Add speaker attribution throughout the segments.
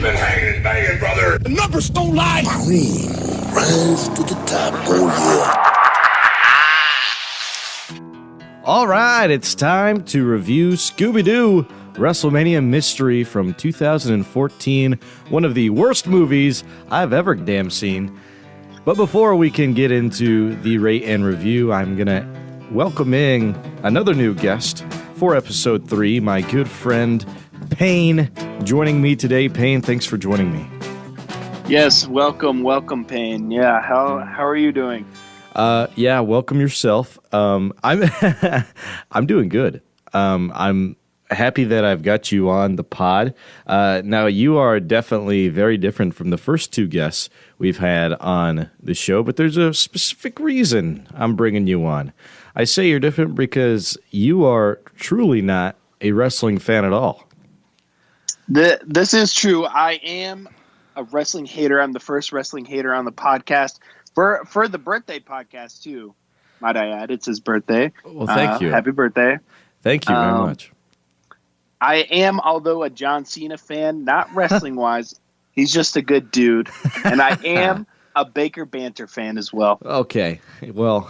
Speaker 1: been hanging and banging, brother.
Speaker 2: The numbers don't lie.
Speaker 3: Cream rise to the top. Oh,
Speaker 4: yeah. All right, it's time to review Scooby-Doo, Wrestlemania Mystery from 2014, one of the worst movies I've ever damn seen. But before we can get into the rate and review, I'm going to welcome in another new guest for episode 3, my good friend Payne, joining me today. Payne, thanks for joining me.
Speaker 5: Yes, welcome, Payne. Yeah, how are you doing?
Speaker 4: Yeah, welcome yourself. I'm I'm doing good. I'm happy that I've got you on the pod. Now, you are definitely very different from the first two guests we've had on the show, but there's a specific reason I'm bringing you on. I say you're different because you are truly not a wrestling fan at all.
Speaker 5: This is true. I am a wrestling hater. I'm the first wrestling hater on the podcast. For the birthday podcast, too, might I add. It's his birthday.
Speaker 4: Well, thank you.
Speaker 5: Happy birthday.
Speaker 4: Thank you very much.
Speaker 5: I am, although, a John Cena fan, not wrestling-wise. He's just a good dude. And I am a Baker Banter fan as well.
Speaker 4: Okay. Well,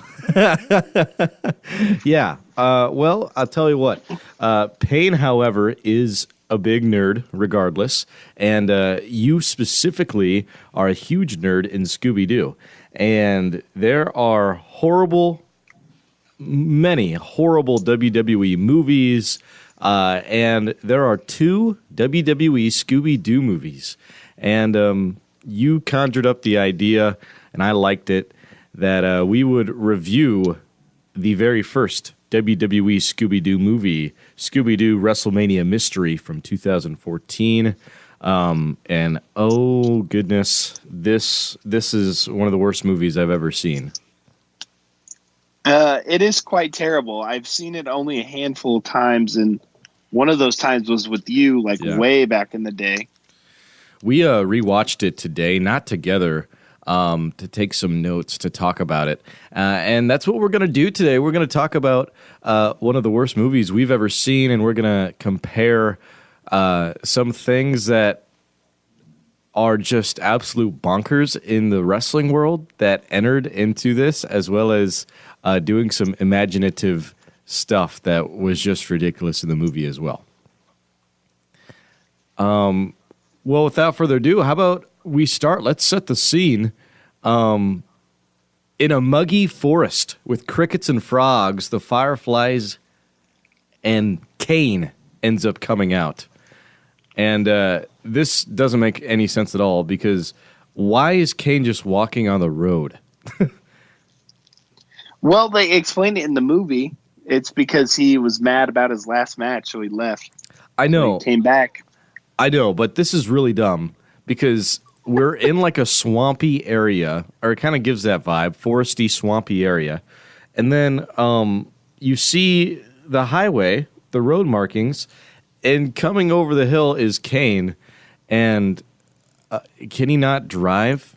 Speaker 4: yeah. Well, I'll tell you what. Payne, however, is a big nerd regardless. And you specifically are a huge nerd in Scooby-Doo. And there are many horrible WWE movies. And there are 2 WWE Scooby-Doo movies. And you conjured up the idea, and I liked it, that we would review the very first WWE Scooby-Doo movie, Scooby-Doo WrestleMania Mystery from 2014. And oh goodness, this is one of the worst movies I've ever seen.
Speaker 5: It is quite terrible. I've seen it only a handful of times, and one of those times was with you, way back in the day.
Speaker 4: We rewatched it today, not together, to take some notes to talk about it. And that's what we're going to do today. We're going to talk about one of the worst movies we've ever seen, and we're going to compare some things that are just absolute bonkers in the wrestling world that entered into this, as well as doing some imaginative stuff that was just ridiculous in the movie as well. Well, without further ado, how about we start? Let's set the scene. In a muggy forest with crickets and frogs, the fireflies, and Kane ends up coming out. And this doesn't make any sense at all, because why is Kane just walking on the road?
Speaker 5: Well, they explained it in the movie. It's because he was mad about his last match, so he left.
Speaker 4: I know.
Speaker 5: He came back.
Speaker 4: I know, but this is really dumb, because we're in like a swampy area, or it kind of gives that vibe, foresty, swampy area. And then you see the highway, the road markings, and coming over the hill is Kane. And can he not drive?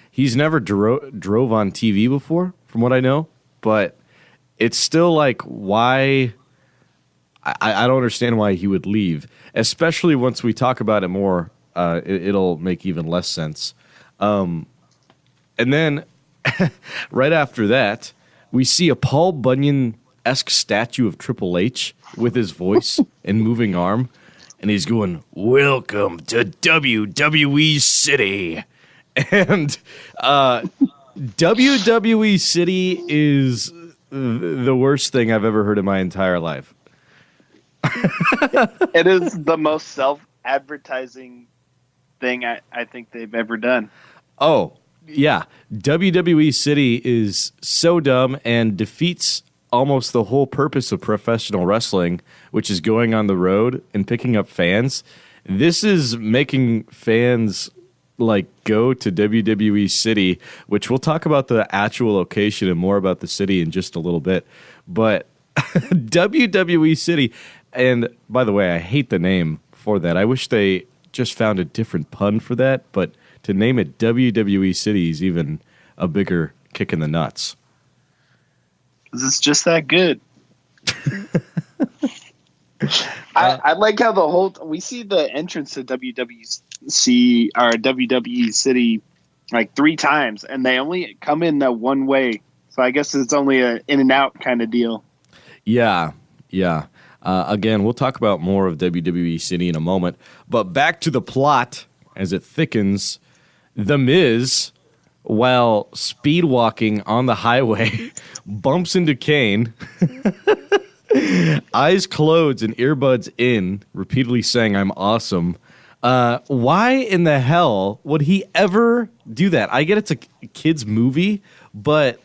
Speaker 4: He's never drove on TV before, from what I know, but it's still like, why? I don't understand why he would leave, especially once we talk about it more. It'll make even less sense. And then right after that, we see a Paul Bunyan-esque statue of Triple H with his voice and moving arm, and he's going, "Welcome to WWE City." And WWE City is the worst thing I've ever heard in my entire life.
Speaker 5: It is the most self-advertising thing I think they've ever done.
Speaker 4: Oh, yeah. WWE City is so dumb and defeats almost the whole purpose of professional wrestling, which is going on the road and picking up fans. This is making fans go to WWE City, which we'll talk about the actual location and more about the city in just a little bit. But WWE City, and by the way, I hate the name for that. I wish they just found a different pun for that, but to name it WWE City is even a bigger kick in the nuts.
Speaker 5: It's just that good. I like how we see the entrance to WWC or WWE City like 3 times, and they only come in that one way. So I guess it's only a in and out kind of deal.
Speaker 4: Yeah. Again, we'll talk about more of WWE City in a moment. But back to the plot as it thickens. The Miz, while speed walking on the highway, bumps into Kane. Eyes closed and earbuds in, repeatedly saying, "I'm awesome." Why in the hell would he ever do that? I get it's a kid's movie, but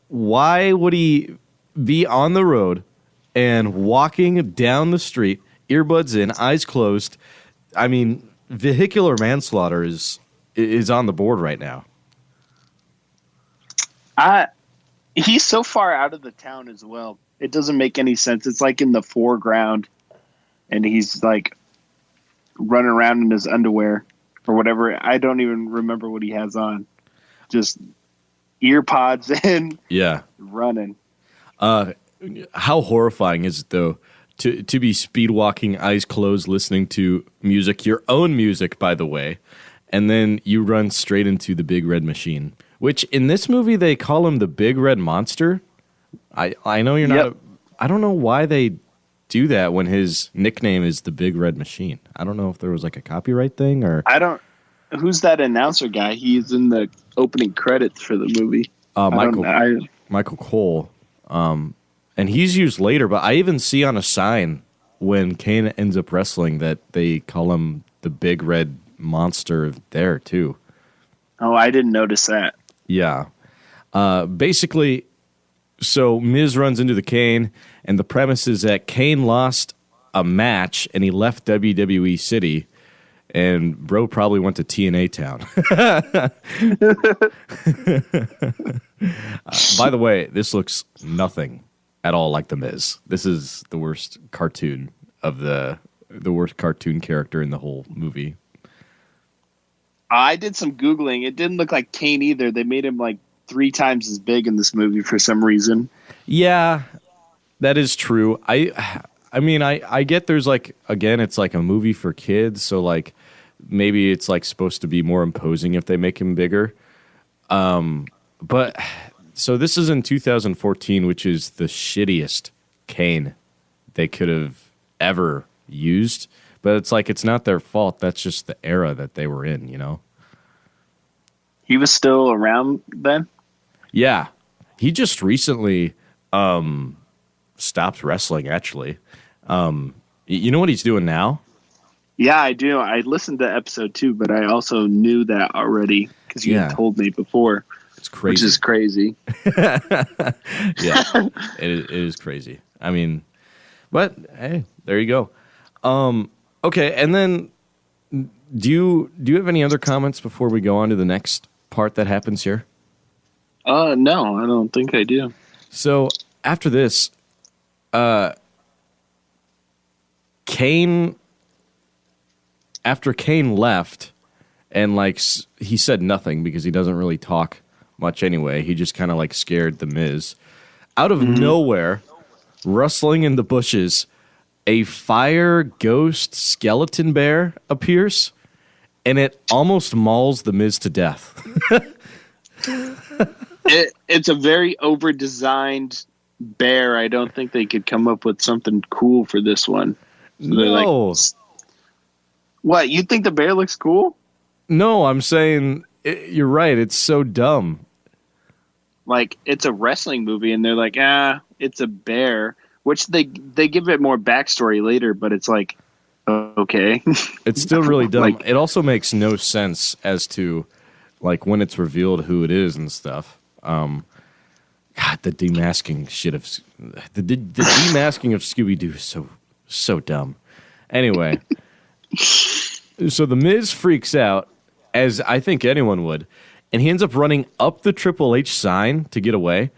Speaker 4: why would he be on the road and walking down the street, earbuds in, eyes closed? I mean, vehicular manslaughter is on the board right now.
Speaker 5: He's so far out of the town as well. It doesn't make any sense. It's like in the foreground, and he's like running around in his underwear or whatever. I don't even remember what he has on. Just ear pods in.
Speaker 4: Yeah.
Speaker 5: Running.
Speaker 4: How horrifying is it, though, to be speed walking, eyes closed, listening to music, your own music, by the way, and then you run straight into the Big Red Machine, which in this movie they call him the Big Red Monster. I know you're not. I don't know why they do that when his nickname is the Big Red Machine. I don't know if there was like a copyright thing or.
Speaker 5: I don't. Who's that announcer guy? He's in the opening credits for the movie.
Speaker 4: Michael Cole. And he's used later, but I even see on a sign when Kane ends up wrestling that they call him the Big Red Monster there too.
Speaker 5: Oh, I didn't notice that.
Speaker 4: Yeah. Basically, so Miz runs into the Kane, and the premise is that Kane lost a match and he left WWE City, and bro probably went to TNA Town. By the way, this looks nothing at all like The Miz. This is the worst cartoon of the worst cartoon character in the whole movie.
Speaker 5: I did some Googling. It didn't look like Kane either. They made him like 3 times as big in this movie for some reason.
Speaker 4: Yeah, that is true. I mean, I get there's like, again, it's like a movie for kids, so like maybe it's like supposed to be more imposing if they make him bigger. But so this is in 2014, which is the shittiest Kane they could have ever used. But it's like, it's not their fault. That's just the era that they were in, you know?
Speaker 5: He was still around then?
Speaker 4: Yeah. He just recently stopped wrestling, actually. You know what he's doing now?
Speaker 5: Yeah, I do. I listened to episode 2, but I also knew that already because you had told me before.
Speaker 4: It's crazy.
Speaker 5: Which is crazy.
Speaker 4: Yeah, it is crazy. I mean, but hey, there you go. Okay, and then do you have any other comments before we go on to the next part that happens here?
Speaker 5: No, I don't think I do.
Speaker 4: So after this, Kane left, and like he said nothing because he doesn't really talk much anyway. He just kind of like scared the Miz. Out of nowhere, rustling in the bushes, a fire ghost skeleton bear appears, and it almost mauls the Miz to death.
Speaker 5: It's a very over-designed bear. I don't think they could come up with something cool for this one. So
Speaker 4: no.
Speaker 5: What, you think the bear looks cool?
Speaker 4: No, I'm saying you're right. It's so dumb.
Speaker 5: Like, it's a wrestling movie, and they're like, it's a bear. Which they give it more backstory later, but it's like, okay.
Speaker 4: It's still really dumb.
Speaker 5: Like,
Speaker 4: it also makes no sense as to, like, when it's revealed who it is and stuff. God, the demasking shit of the demasking of Scooby-Doo is so dumb. Anyway, so the Miz freaks out, as I think anyone would, and he ends up running up the Triple H sign to get away,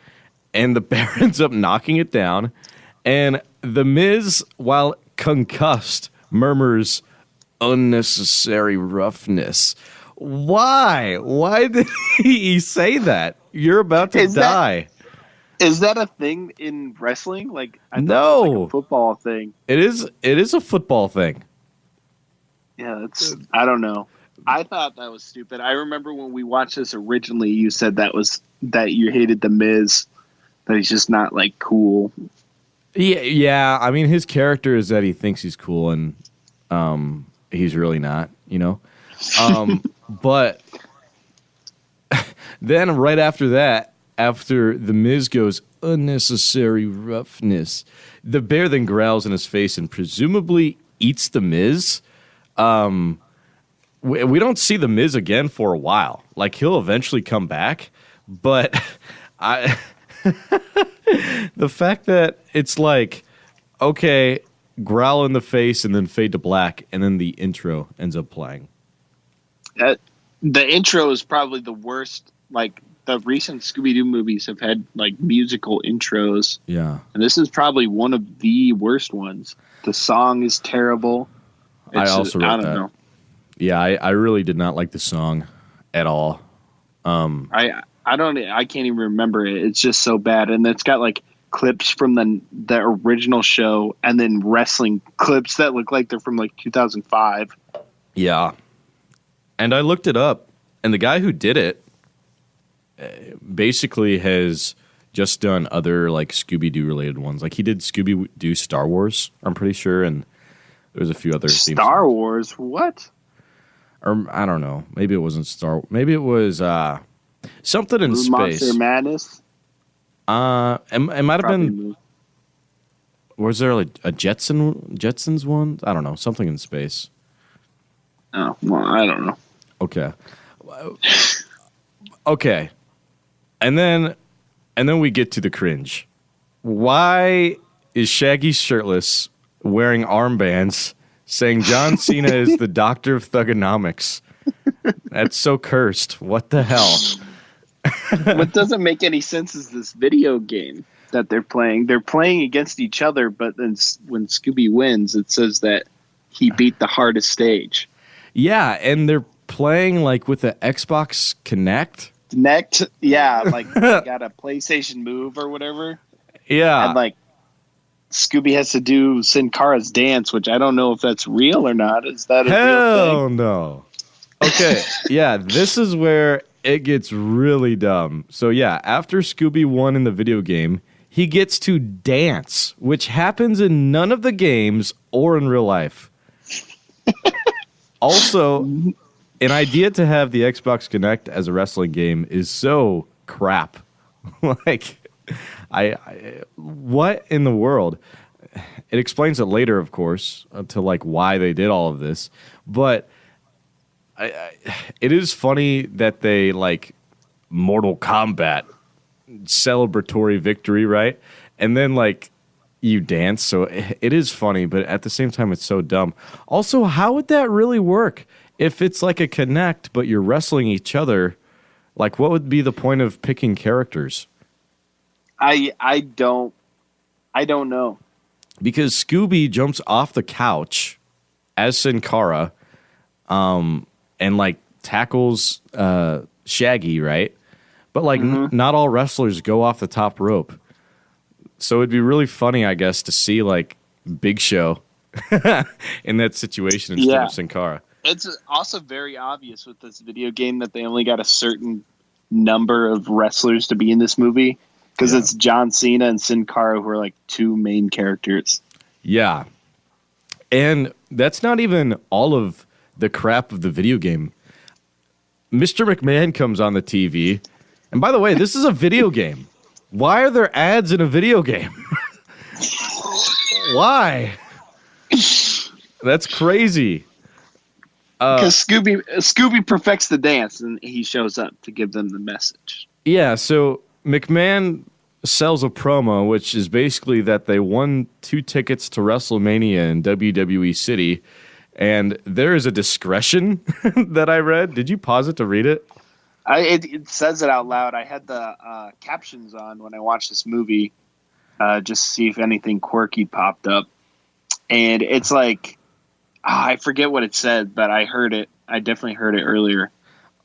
Speaker 4: and the bear ends up knocking it down. And the Miz, while concussed, murmurs, "Unnecessary roughness." Why? Why did he say that? You're about to die.
Speaker 5: Is that a thing in wrestling? Like, I thought it was like
Speaker 4: No,
Speaker 5: a football thing.
Speaker 4: it is a football thing.
Speaker 5: Yeah, I don't know. I thought that was stupid. I remember when we watched this originally, you said that you hated the Miz, that he's just not like cool.
Speaker 4: Yeah. I mean, his character is that he thinks he's cool, and he's really not. But then right after that, after the Miz goes unnecessary roughness, the Bear then growls in his face and presumably eats the Miz. We don't see the Miz again for a while. Like, he'll eventually come back, but the fact that it's like, okay, growl in the face and then fade to black, and then the intro ends up playing.
Speaker 5: The intro is probably the worst. Like, the recent Scooby-Doo movies have had like musical intros.
Speaker 4: Yeah.
Speaker 5: And this is probably one of the worst ones. The song is terrible.
Speaker 4: I also wrote
Speaker 5: I don't
Speaker 4: that.
Speaker 5: know.
Speaker 4: Yeah, I really did not like the song at all.
Speaker 5: I can't even remember it. It's just so bad. And it's got like clips from the original show and then wrestling clips that look like they're from like 2005.
Speaker 4: Yeah. And I looked it up, and the guy who did it basically has just done other like Scooby-Doo related ones. Like, he did Scooby-Doo Star Wars, I'm pretty sure, and there's a few other
Speaker 5: Star Wars? What?
Speaker 4: Or I don't know. Maybe it wasn't Star. Maybe it was something in space.
Speaker 5: Monster Madness.
Speaker 4: It might have
Speaker 5: Probably
Speaker 4: been. Was there like a Jetsons one? I don't know. Something in space.
Speaker 5: Oh, well, I don't know.
Speaker 4: Okay. Okay. And then we get to the cringe. Why is Shaggy shirtless, wearing armbands, saying John Cena is the doctor of thugonomics? That's so cursed. What the hell?
Speaker 5: What doesn't make any sense is this video game that they're playing. They're playing against each other, but then when Scooby wins, it says that he beat the hardest stage.
Speaker 4: Yeah, and they're playing like with the Xbox Kinect.
Speaker 5: Yeah, like they got a PlayStation Move or whatever.
Speaker 4: Yeah.
Speaker 5: And like Scooby has to do Sin Cara's dance, which I don't know if that's real or not. Is that a real
Speaker 4: Hell
Speaker 5: thing?
Speaker 4: no. Okay, yeah, this is where it gets really dumb. So yeah, after Scooby won in the video game, he gets to dance, which happens in none of the games or in real life. Also, an idea to have the Xbox Kinect as a wrestling game is so crap. Like, what in the world? It explains it later, of course, to like why they did all of this. But it is funny that they like Mortal Kombat celebratory victory, right? And then like you dance, so it is funny, but at the same time it's so dumb. Also, how would that really work if it's like a Kinect but you're wrestling each other? Like, what would be the point of picking characters?
Speaker 5: I don't know.
Speaker 4: Because Scooby jumps off the couch as Sin Cara, and like tackles Shaggy, right? But like not all wrestlers go off the top rope. So it'd be really funny, I guess, to see like Big Show in that situation instead of Sin Cara.
Speaker 5: It's also very obvious with this video game that they only got a certain number of wrestlers to be in this movie because it's John Cena and Sin Cara who are like two main characters.
Speaker 4: Yeah. And that's not even all of the crap of the video game. Mr. McMahon comes on the TV. And by the way, this is a video game. Why are there ads in a video game? Why? That's crazy.
Speaker 5: Because Scooby perfects the dance and he shows up to give them the message.
Speaker 4: Yeah, so McMahon sells a promo, which is basically that they won 2 tickets to WrestleMania in WWE City. And there is a discretion that I read. Did you pause it to read it?
Speaker 5: It says it out loud. I had the captions on when I watched this movie just to see if anything quirky popped up. And it's like, I forget what it said, but I heard it. I definitely heard it earlier.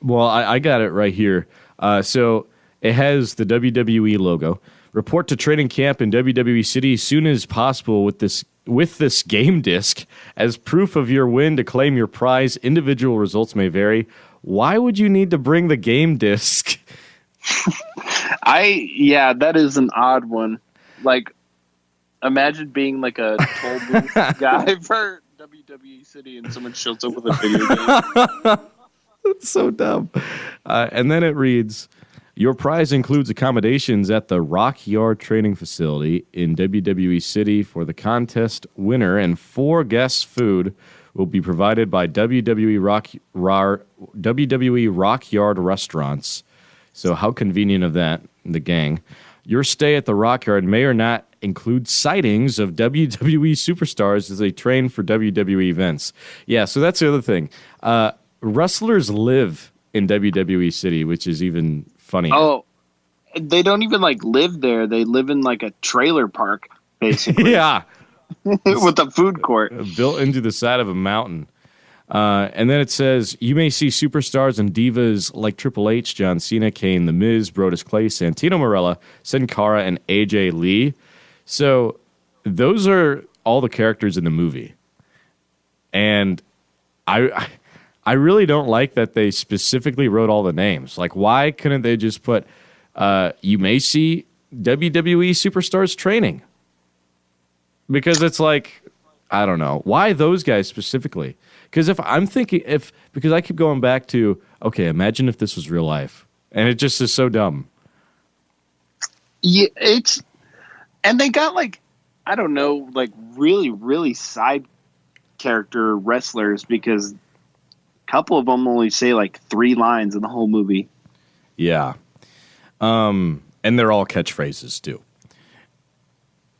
Speaker 4: Well, I got it right here. So it has the WWE logo. Report to training camp in WWE City as soon as possible with this game disc as proof of your win to claim your prize. Individual results may vary. Why would you need to bring the game disc?
Speaker 5: That is an odd one. Like, imagine being like a toll booth guy for WWE City and someone shows up with a video game.
Speaker 4: It's so dumb. And then it reads, your prize includes accommodations at the Rock Yard Training Facility in WWE City for the contest winner, and 4 guests' food will be provided by WWE Rock Yard Restaurants. So how convenient of that, the gang. Your stay at the Rock Yard may or not include sightings of WWE superstars as they train for WWE events. Yeah, so that's the other thing. Wrestlers live in WWE City, which is even funny.
Speaker 5: Oh, they don't even like live there. They live in like a trailer park, basically.
Speaker 4: Yeah.
Speaker 5: With a food court.
Speaker 4: Built into the side of a mountain. And then it says, you may see superstars and divas like Triple H, John Cena, Kane, The Miz, Brodus Clay, Santino Marella, Sin Cara, and AJ Lee. So those are all the characters in the movie. And I really don't like that they specifically wrote all the names. Like, why couldn't they just put, you may see WWE superstars training? Because it's like, I don't know. Why those guys specifically? Because because I keep going back to, okay, imagine if this was real life. And it just is so dumb.
Speaker 5: Yeah, and they got like, I don't know, like really, really side character wrestlers, because a couple of them only say like 3 lines in the whole movie.
Speaker 4: Yeah. And they're all catchphrases too.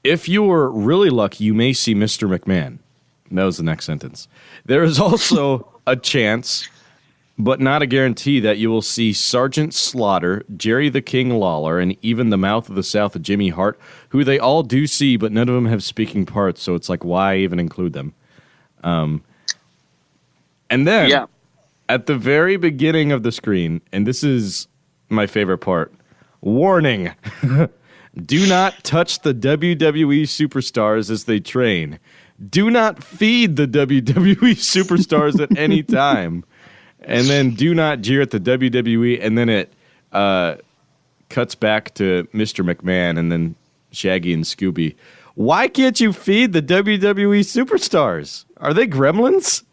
Speaker 4: If you're really lucky, you may see Mr. McMahon. That was the next sentence. There is also a chance, but not a guarantee, that you will see Sergeant Slaughter, Jerry the King Lawler, and even the Mouth of the South, Jimmy Hart, who they all do see, but none of them have speaking parts, so it's like, why even include them? And then, at the very beginning of the screen, and this is my favorite part, warning, do not touch the WWE superstars as they train. Do not feed the WWE superstars at any time. And then do not jeer at the WWE. And then it cuts back to Mr. McMahon and then Shaggy and Scooby. Why can't you feed the WWE superstars? Are they gremlins?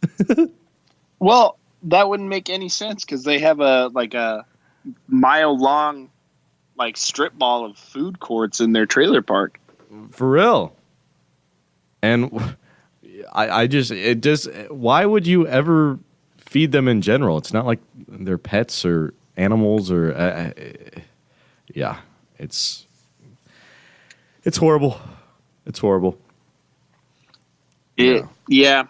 Speaker 5: Well, that wouldn't make any sense because they have a mile-long like strip mall of food courts in their trailer park.
Speaker 4: For real. And why would you ever feed them in general? It's not like they're pets or animals or, it's horrible. It's horrible.
Speaker 5: Yeah.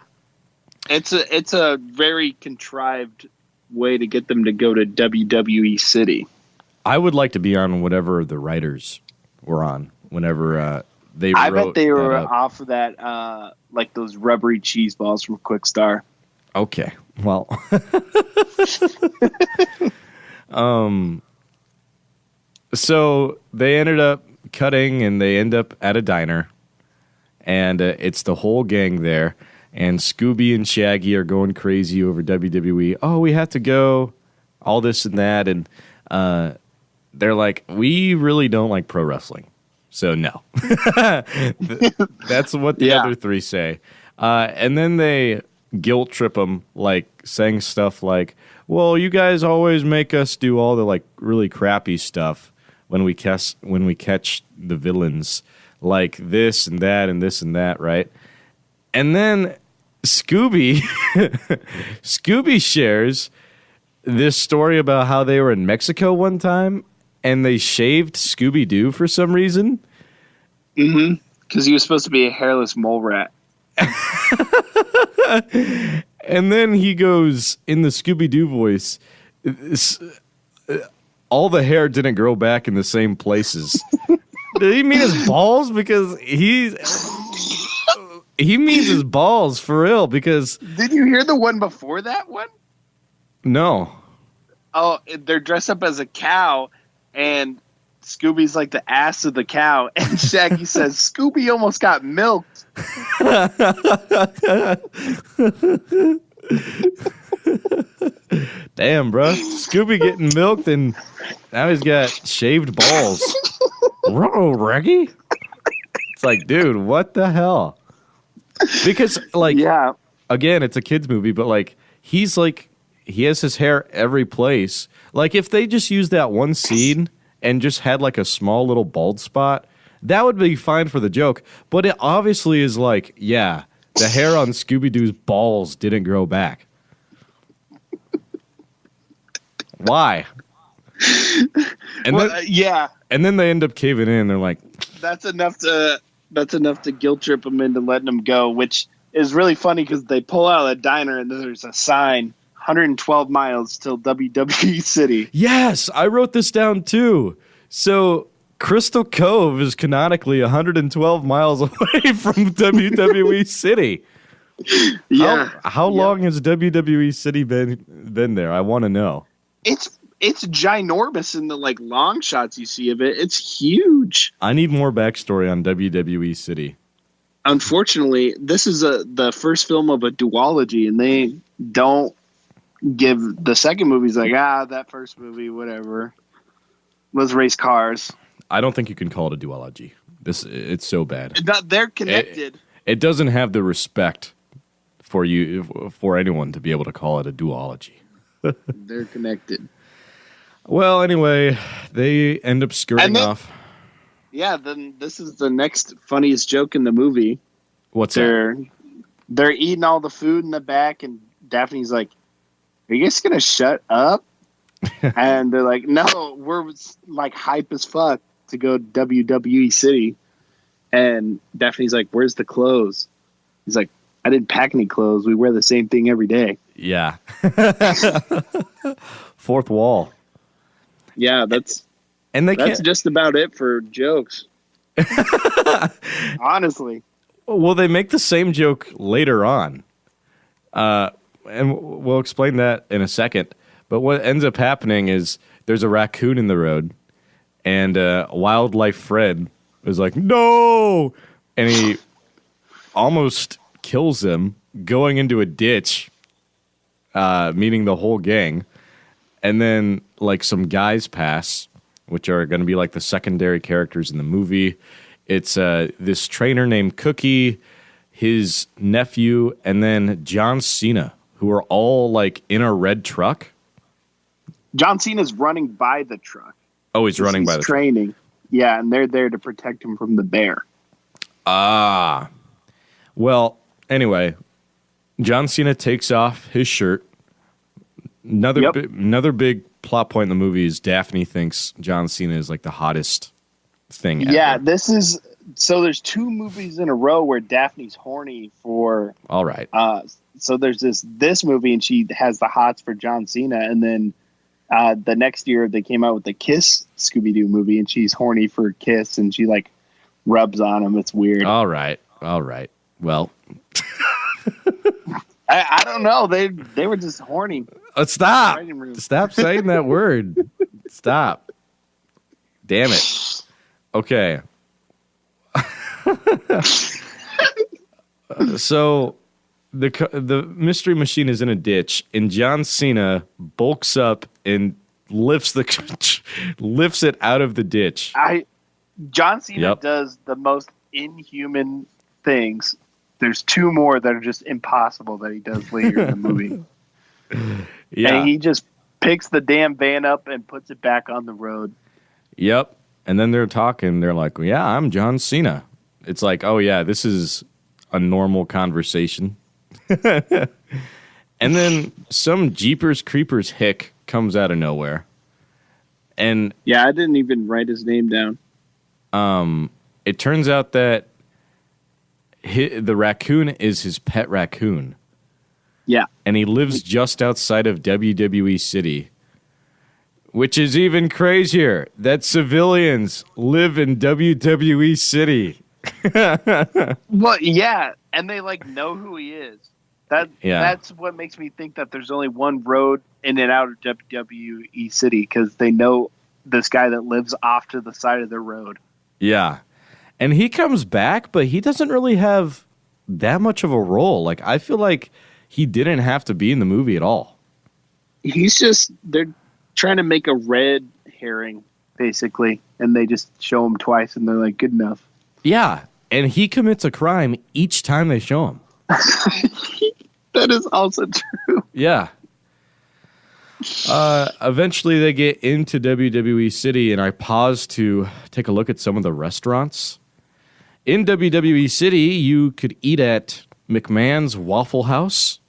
Speaker 5: It's a very contrived way to get them to go to WWE City.
Speaker 4: I would like to be on whatever the writers were on whenever they wrote.
Speaker 5: I bet they were
Speaker 4: up.
Speaker 5: off of that, like those rubbery cheese balls from Quick Star.
Speaker 4: Okay, well, so they ended up cutting, and they end up at a diner, and it's the whole gang there, and Scooby and Shaggy are going crazy over WWE. Oh, we have to go, all this and that, and they're like, we really don't like pro wrestling. So no. That's what the other 3 say. And then they guilt trip them, like saying stuff like, well, you guys always make us do all the like really crappy stuff when we catch the villains, like this and that and this and that, right? And then Scooby shares this story about how they were in Mexico one time and they shaved Scooby-Doo for some reason.
Speaker 5: Mm-hmm. Because he was supposed to be a hairless mole rat.
Speaker 4: And then he goes in the Scooby-Doo voice, all the hair didn't grow back in the same places. Did he mean his balls? Because he means his balls for real. Because
Speaker 5: did you hear the one before that one?
Speaker 4: No.
Speaker 5: Oh, they're dressed up as a cow, and Scooby's like the ass of the cow, and Shaggy says Scooby almost got milked.
Speaker 4: Damn, bro. Scooby getting milked and now he's got shaved balls. Whoa, Reggie. It's like, dude, what the hell? Because, like,
Speaker 5: Yeah.
Speaker 4: again, it's a kid's movie, but, like, he has his hair every place. Like, if they just used that one scene and just had, like, a small little bald spot, that would be fine for the joke. But it obviously is like, yeah, the hair on Scooby-Doo's balls didn't grow back. Why? And
Speaker 5: Yeah.
Speaker 4: And then they end up caving in. They're like,
Speaker 5: That's enough to guilt trip them into letting them go, which is really funny because they pull out of the diner and there's a sign, 112 miles till WWE City.
Speaker 4: yes, I wrote this down too. So Crystal Cove is canonically 112 miles away from WWE City.
Speaker 5: Yeah.
Speaker 4: How long has WWE City been there? I want to know.
Speaker 5: It's ginormous in the like long shots you see of it. It's huge.
Speaker 4: I need more backstory on WWE City.
Speaker 5: Unfortunately, this is the first film of a duology, and they don't give the second movie's like, that first movie, whatever. Let's race cars.
Speaker 4: I don't think you can call it a duology. It's so bad.
Speaker 5: They're connected.
Speaker 4: It doesn't have the respect for anyone to be able to call it a duology.
Speaker 5: They're connected.
Speaker 4: Well, anyway, they end up skirting off.
Speaker 5: Yeah, then this is the next funniest joke in the movie.
Speaker 4: What's that?
Speaker 5: They're eating all the food in the back, and Daphne's like, "Are you guys gonna shut up?" And they're like, "No, we're like hype as fuck to go to WWE City." And Daphne's like, "Where's the clothes?" He's like, "I didn't pack any clothes. We wear the same thing every day."
Speaker 4: Yeah. Fourth wall.
Speaker 5: Yeah, that's just about it for jokes. Honestly.
Speaker 4: Well, they make the same joke later on. And we'll explain that in a second. But what ends up happening is there's a raccoon in the road, and Wildlife Fred is like, no! And he almost kills him going into a ditch, meaning the whole gang. And then, like, some guys pass, which are going to be, like, the secondary characters in the movie. It's this trainer named Cookie, his nephew, and then John Cena, who are all, like, in a red truck.
Speaker 5: John Cena's running by the truck.
Speaker 4: Oh, he's running by the
Speaker 5: training.
Speaker 4: Truck.
Speaker 5: Yeah, and they're there to protect him from the bear.
Speaker 4: Ah. Well, anyway, John Cena takes off his shirt. Another big plot point in the movie is Daphne thinks John Cena is like the hottest thing ever.
Speaker 5: Yeah, so there's two movies in a row where Daphne's horny for.
Speaker 4: All right.
Speaker 5: So there's this movie, and she has the hots for John Cena, and then the next year they came out with the Kiss Scooby-Doo movie, and she's horny for Kiss, and she like rubs on him. It's weird.
Speaker 4: All right. Well,
Speaker 5: I don't know. They were just horny.
Speaker 4: Stop saying that word. Stop. Damn it. Okay. So the mystery machine is in a ditch, and John Cena bulks up and lifts it out of the ditch.
Speaker 5: John Cena does the most inhuman things. There's two more that are just impossible that he does later in the movie.
Speaker 4: Yeah.
Speaker 5: And he just picks the damn van up and puts it back on the road.
Speaker 4: Yep. And then they're talking. They're like, well, yeah, I'm John Cena. It's like, oh, yeah, this is a normal conversation. And then some Jeepers Creepers hick comes out of nowhere. And
Speaker 5: yeah, I didn't even write his name down.
Speaker 4: It turns out that the raccoon is his pet raccoon.
Speaker 5: Yeah.
Speaker 4: And he lives just outside of WWE City, which is even crazier that civilians live in WWE City.
Speaker 5: Well, yeah, and they like know who he is. That's what makes me think that there's only one road in and out of WWE City, because they know this guy that lives off to the side of the road.
Speaker 4: Yeah. And he comes back, but he doesn't really have that much of a role. Like, I feel like he didn't have to be in the movie at all.
Speaker 5: They're trying to make a red herring, basically, and they just show him twice, and they're like, good enough.
Speaker 4: Yeah, and he commits a crime each time they show him.
Speaker 5: That is also true.
Speaker 4: Yeah. Eventually, they get into WWE City, and I pause to take a look at some of the restaurants. In WWE City, you could eat at McMahon's Waffle House,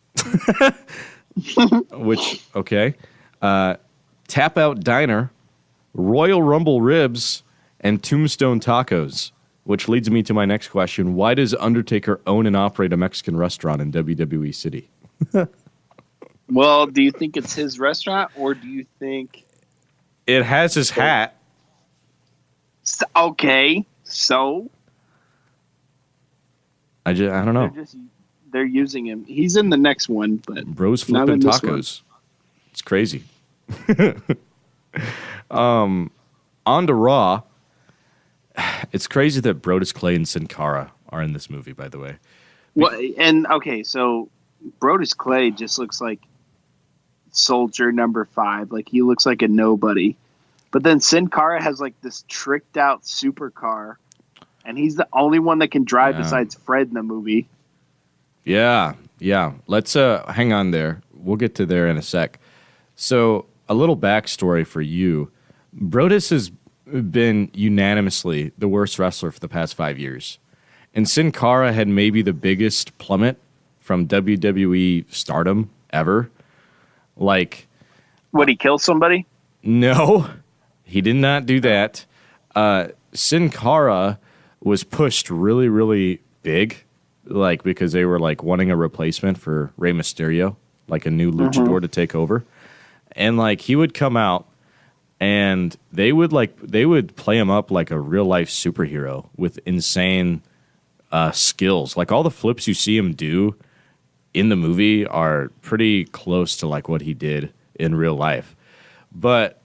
Speaker 4: which, okay. Tap Out Diner, Royal Rumble Ribs, and Tombstone Tacos, which leads me to my next question. Why does Undertaker own and operate a Mexican restaurant in WWE City?
Speaker 5: Well, do you think it's his restaurant, or do you think...
Speaker 4: It has his hat.
Speaker 5: Okay, so...
Speaker 4: I don't know.
Speaker 5: They're using him. He's in the next one, but...
Speaker 4: Bro's flipping tacos. It's crazy. On to Raw. It's crazy that Brodus Clay and Sin Cara are in this movie, by the way.
Speaker 5: Well, and okay, so Brodus Clay just looks like Soldier number 5. Like, he looks like a nobody. But then Sin Cara has like this tricked out supercar, and he's the only one that can drive besides Fred in the movie. Yeah. Let's hang on there. We'll get to there in a sec. So, a little backstory for you. Brodus has been unanimously the worst wrestler for the past 5 years. And Sin Cara had maybe the biggest plummet from WWE stardom ever. Like... Would he kill somebody?
Speaker 4: No, he did not do that. Sin Cara was pushed really, really big, like, because they were like wanting a replacement for Rey Mysterio, like a new luchador to take over. And like he would come out and they would play him up like a real life superhero with insane skills. Like all the flips you see him do in the movie are pretty close to like what he did in real life. But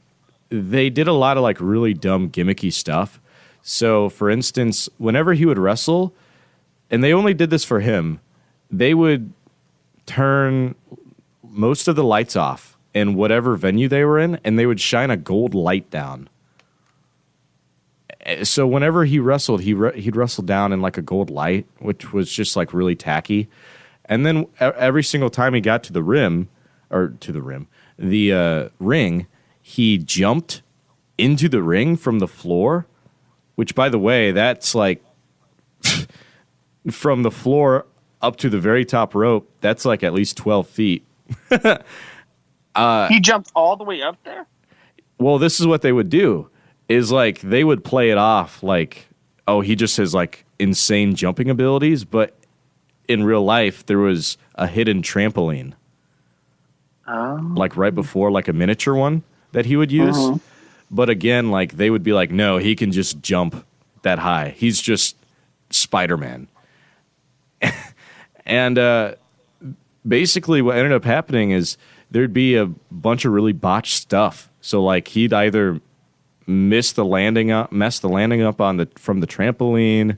Speaker 4: they did a lot of like really dumb gimmicky stuff. So for instance, whenever he would wrestle, and they only did this for him, they would turn most of the lights off in whatever venue they were in, and they would shine a gold light down. So whenever he wrestled, he'd wrestle down in like a gold light, which was just like really tacky. And then every single time he got to the ring, he jumped into the ring from the floor, which, by the way, that's like from the floor up to the very top rope, that's like at least 12 feet.
Speaker 5: He jumped all the way up there?
Speaker 4: Well, this is what they would do, is like they would play it off like, oh, he just has like insane jumping abilities, but in real life, there was a hidden trampoline. Oh. Like right before, like a miniature one that he would use. But again, like they would be like, no, he can just jump that high. He's just Spider-Man. And basically what ended up happening is there'd be a bunch of really botched stuff. So like he'd either mess the landing up from the trampoline,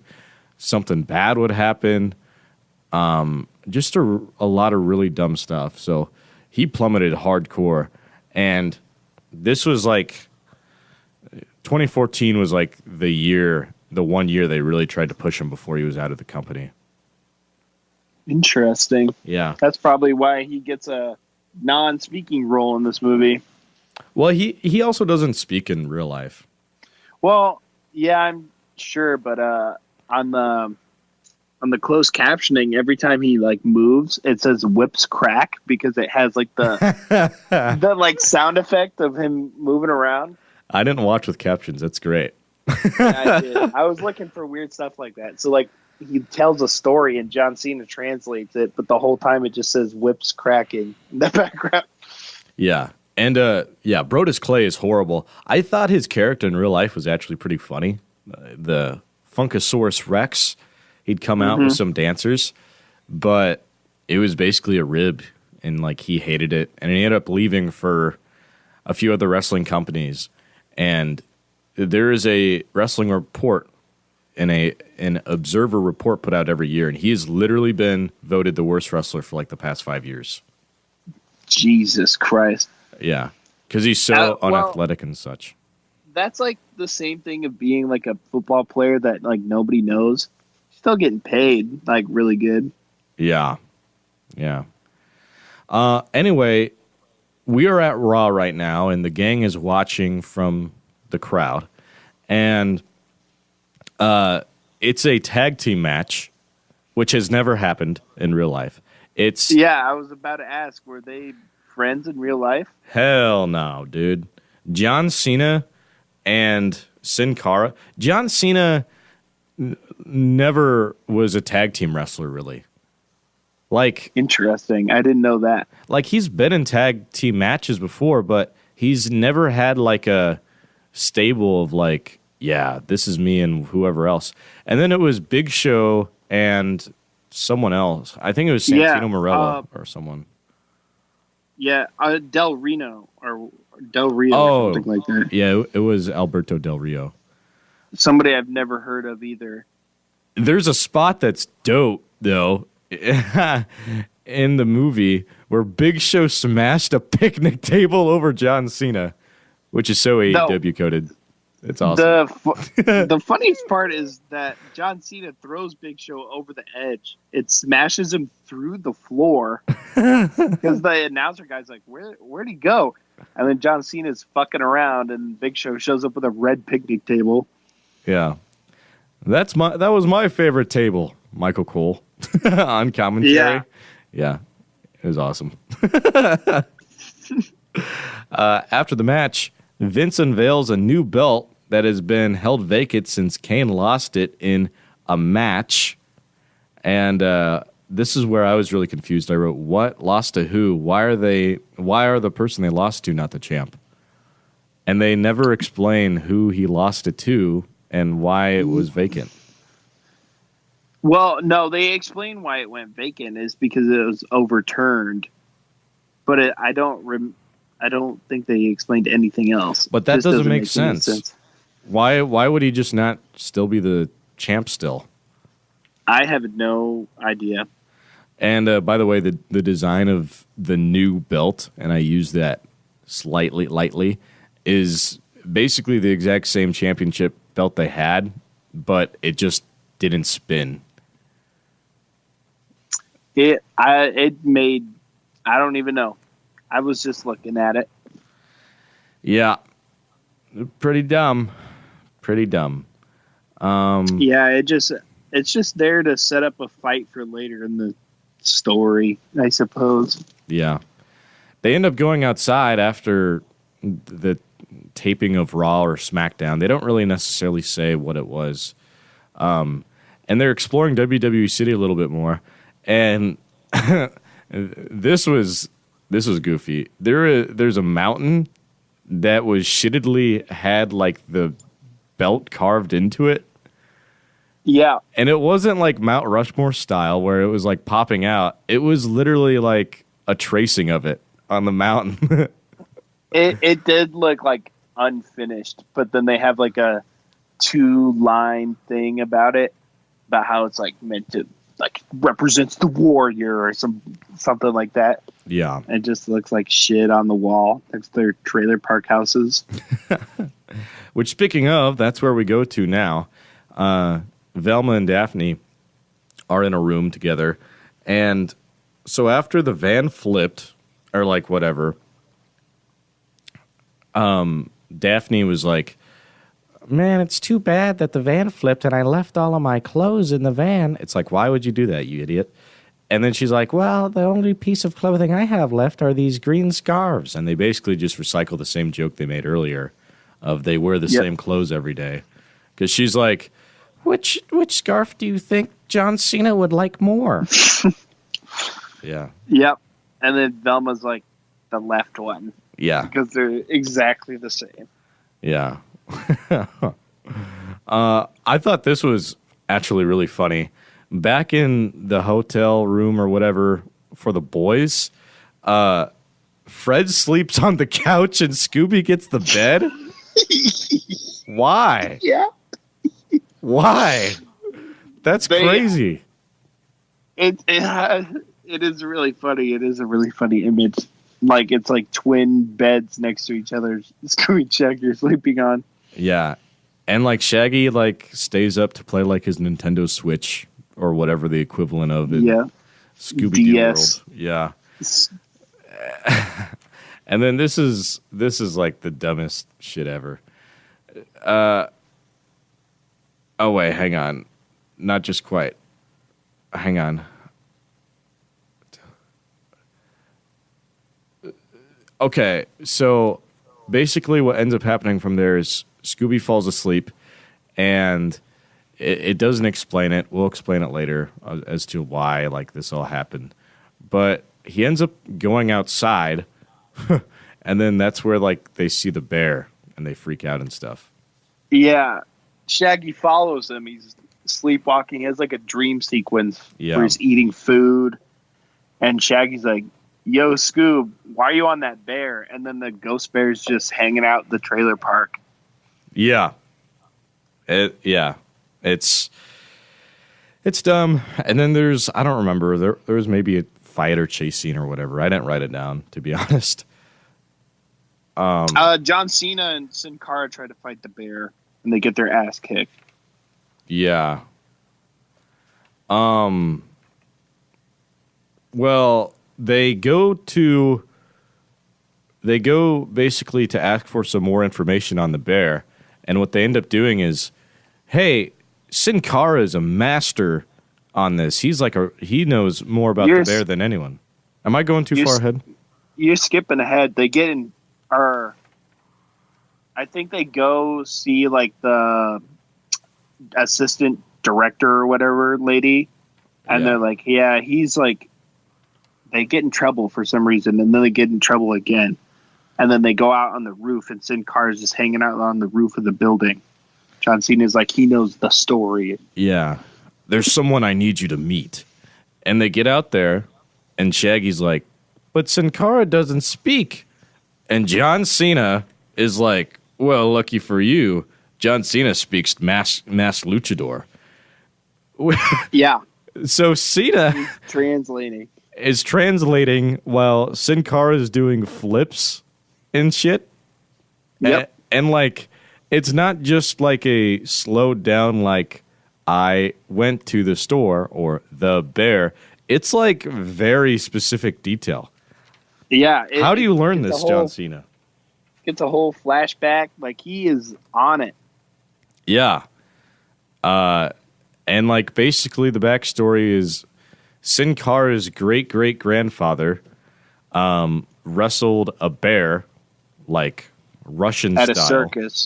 Speaker 4: something bad would happen. Just a lot of really dumb stuff. So he plummeted hardcore. And this was like 2014 was like the 1 year they really tried to push him before he was out of the company.
Speaker 5: Interesting.
Speaker 4: Yeah.
Speaker 5: That's probably why he gets a non-speaking role in this movie.
Speaker 4: Well, he also doesn't speak in real life.
Speaker 5: Well, yeah, I'm sure, but on the closed captioning, every time he like moves, it says "whips crack" because it has like the the like sound effect of him moving around.
Speaker 4: I didn't watch with captions. That's great.
Speaker 5: Yeah, I did. I was looking for weird stuff like that. So like he tells a story and John Cena translates it, but the whole time it just says "whips cracking" in the background.
Speaker 4: Yeah. And Brodus Clay is horrible. I thought his character in real life was actually pretty funny. The Funkasaurus Rex, he'd come out with some dancers, but it was basically a rib, and like he hated it, and he ended up leaving for a few other wrestling companies. And there is a wrestling report and an observer report put out every year, and he has literally been voted the worst wrestler for like the past 5 years.
Speaker 5: Jesus Christ.
Speaker 4: Yeah, because he's so unathletic and such.
Speaker 5: That's like the same thing of being like a football player that like nobody knows. Still getting paid like really good.
Speaker 4: Yeah. Anyway, we are at Raw right now, and the gang is watching from the crowd, and it's a tag team match, which has never happened in real life.
Speaker 5: I was about to ask, were they friends in real life?
Speaker 4: Hell no, dude. John Cena and Sin Cara. John Cena never was a tag team wrestler, really. Like,
Speaker 5: interesting. I didn't know that.
Speaker 4: Like, he's been in tag team matches before, but he's never had like a stable of like, yeah, this is me and whoever else. And then it was Big Show and someone else. I think it was Santino Marella or someone.
Speaker 5: Yeah, Del Rio or something like that.
Speaker 4: Yeah, it was Alberto Del Rio.
Speaker 5: Somebody I've never heard of either.
Speaker 4: There's a spot that's dope, though, in the movie where Big Show smashed a picnic table over John Cena, which is so AEW coded. It's awesome.
Speaker 5: The funniest part is that John Cena throws Big Show over the edge. It smashes him through the floor because the announcer guy's like, where'd he go? And then John Cena's fucking around, and Big Show shows up with a red picnic table.
Speaker 4: Yeah, that was my favorite table, Michael Cole on commentary. Yeah, it was awesome. After the match, Vince unveils a new belt that has been held vacant since Kane lost it in a match. And this is where I was really confused. I wrote, what? Lost to who? Why are the person they lost to not the champ? And they never explain who he lost it to and why it was vacant.
Speaker 5: Well, no, they explain why it went vacant is because it was overturned. But I don't think they explained anything else.
Speaker 4: But that doesn't make sense. Why would he just not still be the champ still?
Speaker 5: I have no idea.
Speaker 4: And by the way, the design of the new belt, and I use that lightly, is basically the exact same championship belt they had, but it just didn't spin.
Speaker 5: I don't even know. I was just looking at it.
Speaker 4: Yeah. Pretty dumb.
Speaker 5: Yeah, it's just there to set up a fight for later in the story, I suppose.
Speaker 4: Yeah. They end up going outside after the taping of Raw or SmackDown. They don't really necessarily say what it was. And they're exploring WWE City a little bit more. And this was goofy. There's a mountain that was shittedly had like the belt carved into it.
Speaker 5: Yeah.
Speaker 4: And it wasn't like Mount Rushmore style where it was like popping out. It was literally like a tracing of it on the mountain.
Speaker 5: It did look like unfinished, but then they have like a 2-line thing about how it's like meant to like represents the warrior or something like that.
Speaker 4: Yeah.
Speaker 5: It just looks like shit on the wall next to their trailer park houses.
Speaker 4: Which, speaking of, that's where we go to now. Velma and Daphne are in a room together. And so after the van flipped, or like whatever, Daphne was like, man, it's too bad that the van flipped and I left all of my clothes in the van. It's like, why would you do that, you idiot? And then she's like, well, the only piece of clothing I have left are these green scarves. And they basically just recycle the same joke they made earlier of they wear the same clothes every day. Because she's like, which scarf do you think John Cena would like more? Yeah.
Speaker 5: Yep. And then Velma's like, the left one.
Speaker 4: Yeah.
Speaker 5: Because they're exactly the same.
Speaker 4: Yeah. I thought this was actually really funny. Back in the hotel room or whatever for the boys, Fred sleeps on the couch and Scooby gets the bed. Why?
Speaker 5: Yeah.
Speaker 4: Why? That's crazy.
Speaker 5: It is really funny. It is a really funny image. Like it's like twin beds next to each other. Scooby and Shaggy are sleeping on.
Speaker 4: Yeah. And like Shaggy like stays up to play like his Nintendo Switch or whatever the equivalent of it.
Speaker 5: Yeah.
Speaker 4: Scooby-Doo
Speaker 5: DS.
Speaker 4: World. Yeah. And then this is like the dumbest shit ever. Oh wait, hang on. Not just quite. Hang on. Okay, so basically what ends up happening from there is Scooby falls asleep, and it doesn't explain it. We'll explain it later as to why like this all happened. But he ends up going outside, and then that's where like they see the bear and they freak out and stuff.
Speaker 5: Yeah. Shaggy follows him. He's sleepwalking. He has like a dream sequence where he's eating food. And Shaggy's like, yo, Scoob, why are you on that bear? And then the ghost bear's just hanging out the trailer park.
Speaker 4: Yeah. It's dumb. And then there's, I don't remember, there was maybe a fight or chase scene or whatever. I didn't write it down, to be honest.
Speaker 5: John Cena and Sin Cara try to fight the bear, and they get their ass kicked.
Speaker 4: Yeah. Well, they go basically to ask for some more information on the bear, and what they end up doing is, hey, Sin Cara is a master on this. He knows more about the bear than anyone. Am I going too far ahead?
Speaker 5: You're skipping ahead. They get in, or I think they go see like the assistant director or whatever lady, and they're like, yeah, he's like, they get in trouble for some reason, and then they get in trouble again. And then they go out on the roof, and Sin Cara is just hanging out on the roof of the building. John Cena is like, he knows the story.
Speaker 4: Yeah. There's someone I need you to meet. And they get out there, and Shaggy's like, but Sin Cara doesn't speak. And John Cena is like, well, lucky for you, John Cena speaks mass luchador.
Speaker 5: Yeah.
Speaker 4: So Cena is translating while Sin Cara is doing flips and shit.
Speaker 5: Yep.
Speaker 4: And like, it's not just like a slowed down, like, I went to the store or the bear. It's like very specific detail.
Speaker 5: Yeah.
Speaker 4: How do you learn this, John Cena?
Speaker 5: Gets a whole flashback. Like, he is on it.
Speaker 4: Yeah. And like, basically the backstory is Sin Cara's great-great-grandfather wrestled a bear, like Russian style.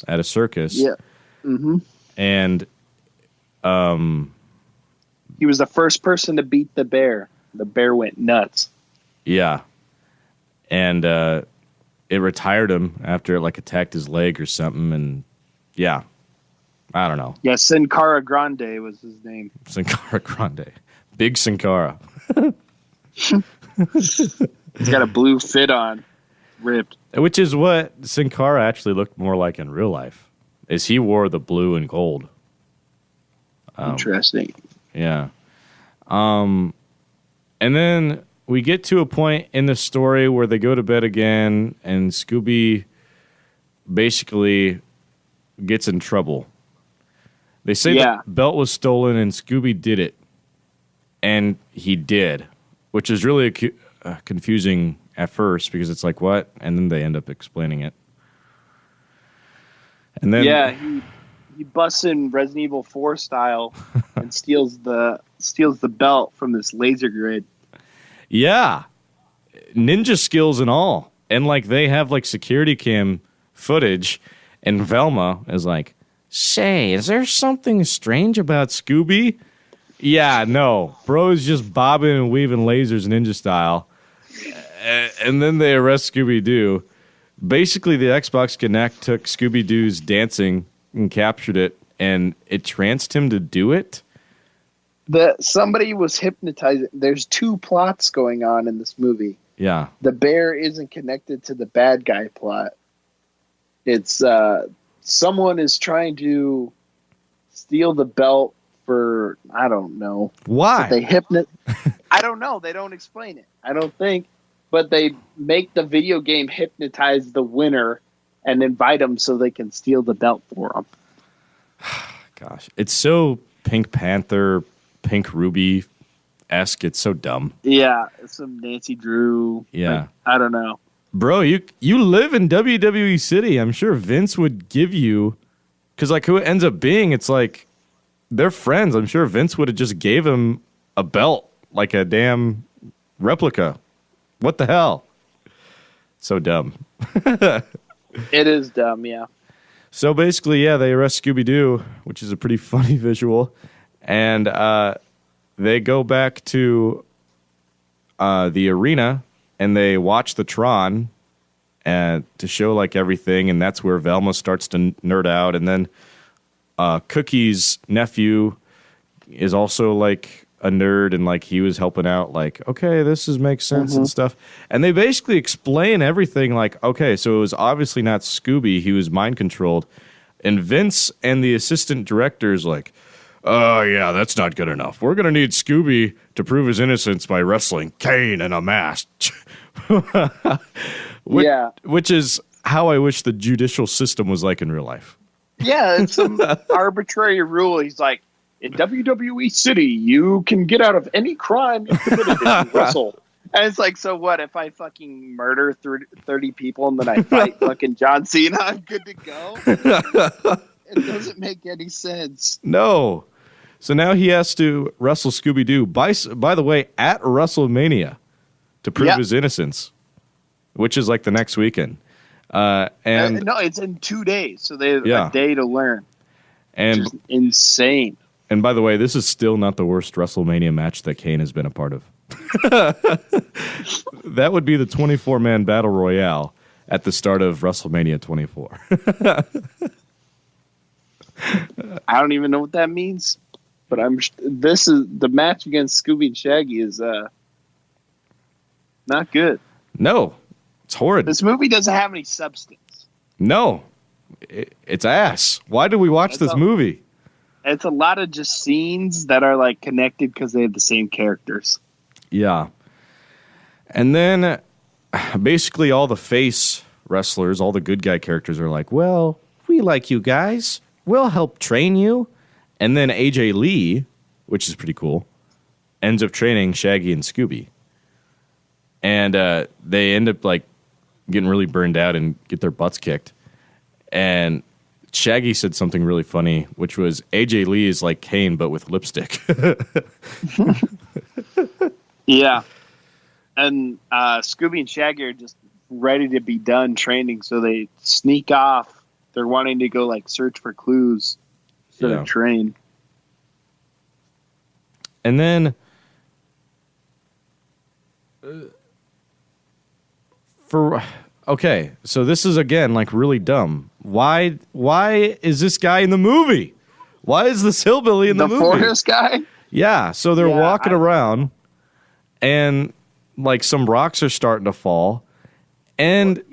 Speaker 4: At a circus.
Speaker 5: Yeah. Mm-hmm.
Speaker 4: And
Speaker 5: he was the first person to beat the bear. The bear went nuts.
Speaker 4: Yeah. And it retired him after it like attacked his leg or something. And yeah, I don't know.
Speaker 5: Yeah, Sin Cara Grande was his name.
Speaker 4: Sin Cara Grande. Big Sin Cara.
Speaker 5: He's got a blue fit on. Ripped.
Speaker 4: Which is what Sin Cara actually looked more like in real life. Is he wore the blue and gold.
Speaker 5: Interesting.
Speaker 4: Yeah. And then we get to a point in the story where they go to bed again, and Scooby basically gets in trouble. They say the belt was stolen and Scooby did it. And he did, which is really confusing at first because it's like, what? And then they end up explaining it. And then
Speaker 5: he busts in Resident Evil 4 style and steals the belt from this laser grid.
Speaker 4: Yeah. Ninja skills and all. And like they have like security cam footage, and Velma is like, say, is there something strange about Scooby? Yeah, no. Bro is just bobbing and weaving lasers ninja style. And then they arrest Scooby-Doo. Basically, the Xbox Kinect took Scooby-Doo's dancing and captured it, and it tranced him to do it.
Speaker 5: Somebody was hypnotizing. There's two plots going on in this movie.
Speaker 4: Yeah.
Speaker 5: The bear isn't connected to the bad guy plot. It's someone is trying to steal the belt for, I don't know.
Speaker 4: Why?
Speaker 5: I don't know. They don't explain it. I don't think. But they make the video game hypnotize the winner and invite them so they can steal the belt for them.
Speaker 4: Gosh, it's so Pink Panther, Pink Ruby-esque. It's so dumb.
Speaker 5: Yeah, some Nancy Drew.
Speaker 4: Yeah.
Speaker 5: Like, I don't know.
Speaker 4: Bro, you live in WWE City. I'm sure Vince would give you, because like who it ends up being, it's like they're friends. I'm sure Vince would have just gave him a belt, like a damn replica. What the hell? So dumb.
Speaker 5: It is dumb, yeah.
Speaker 4: So basically, yeah, they arrest Scooby-Doo, which is a pretty funny visual, and they go back to the arena and they watch the Tron to show like everything, and that's where Velma starts to nerd out, and then Cookie's nephew is also like a nerd, and like he was helping out, like, okay, makes sense and stuff. And they basically explain everything, like, okay, so it was obviously not Scooby, he was mind controlled. And Vince and the assistant directors like, oh yeah, that's not good enough. We're gonna need Scooby to prove his innocence by wrestling Payne in a mask. Which is how I wish the judicial system was like in real life.
Speaker 5: Yeah, it's some arbitrary rule. He's like, in WWE City, you can get out of any crime you committed if you wrestle. And it's like, so what? If I fucking murder 30 people and then I fight fucking John Cena, I'm good to go? It doesn't make any sense.
Speaker 4: No. So now he has to wrestle Scooby-Doo, by the way, at WrestleMania to prove his innocence, which is like the next weekend. No,
Speaker 5: it's in 2 days, so they have a day to learn.
Speaker 4: And
Speaker 5: which is insane.
Speaker 4: And by the way, this is still not the worst WrestleMania match that Kane has been a part of. That would be the 24-man battle royale at the start of WrestleMania 24.
Speaker 5: I don't even know what that means, but this is the match against Scooby and Shaggy is not good.
Speaker 4: No, it's horrid.
Speaker 5: This movie doesn't have any substance.
Speaker 4: No, it's ass. Why did we watch this movie?
Speaker 5: It's a lot of just scenes that are like connected because they have the same characters.
Speaker 4: Yeah. And then basically all the face wrestlers, all the good guy characters are like, well, we like you guys. We'll help train you. And then AJ Lee, which is pretty cool, ends up training Shaggy and Scooby. And they end up like getting really burned out and get their butts kicked. And Shaggy said something really funny, which was AJ Lee is like Kane, but with lipstick.
Speaker 5: Yeah. And Scooby and Shaggy are just ready to be done training, so they sneak off. They're wanting to go like search for clues instead of train.
Speaker 4: And then so this is again like really dumb. Why is this guy in the movie? Why is this hillbilly in the movie?
Speaker 5: The forest guy?
Speaker 4: Yeah, so they're walking around and like some rocks are starting to fall. And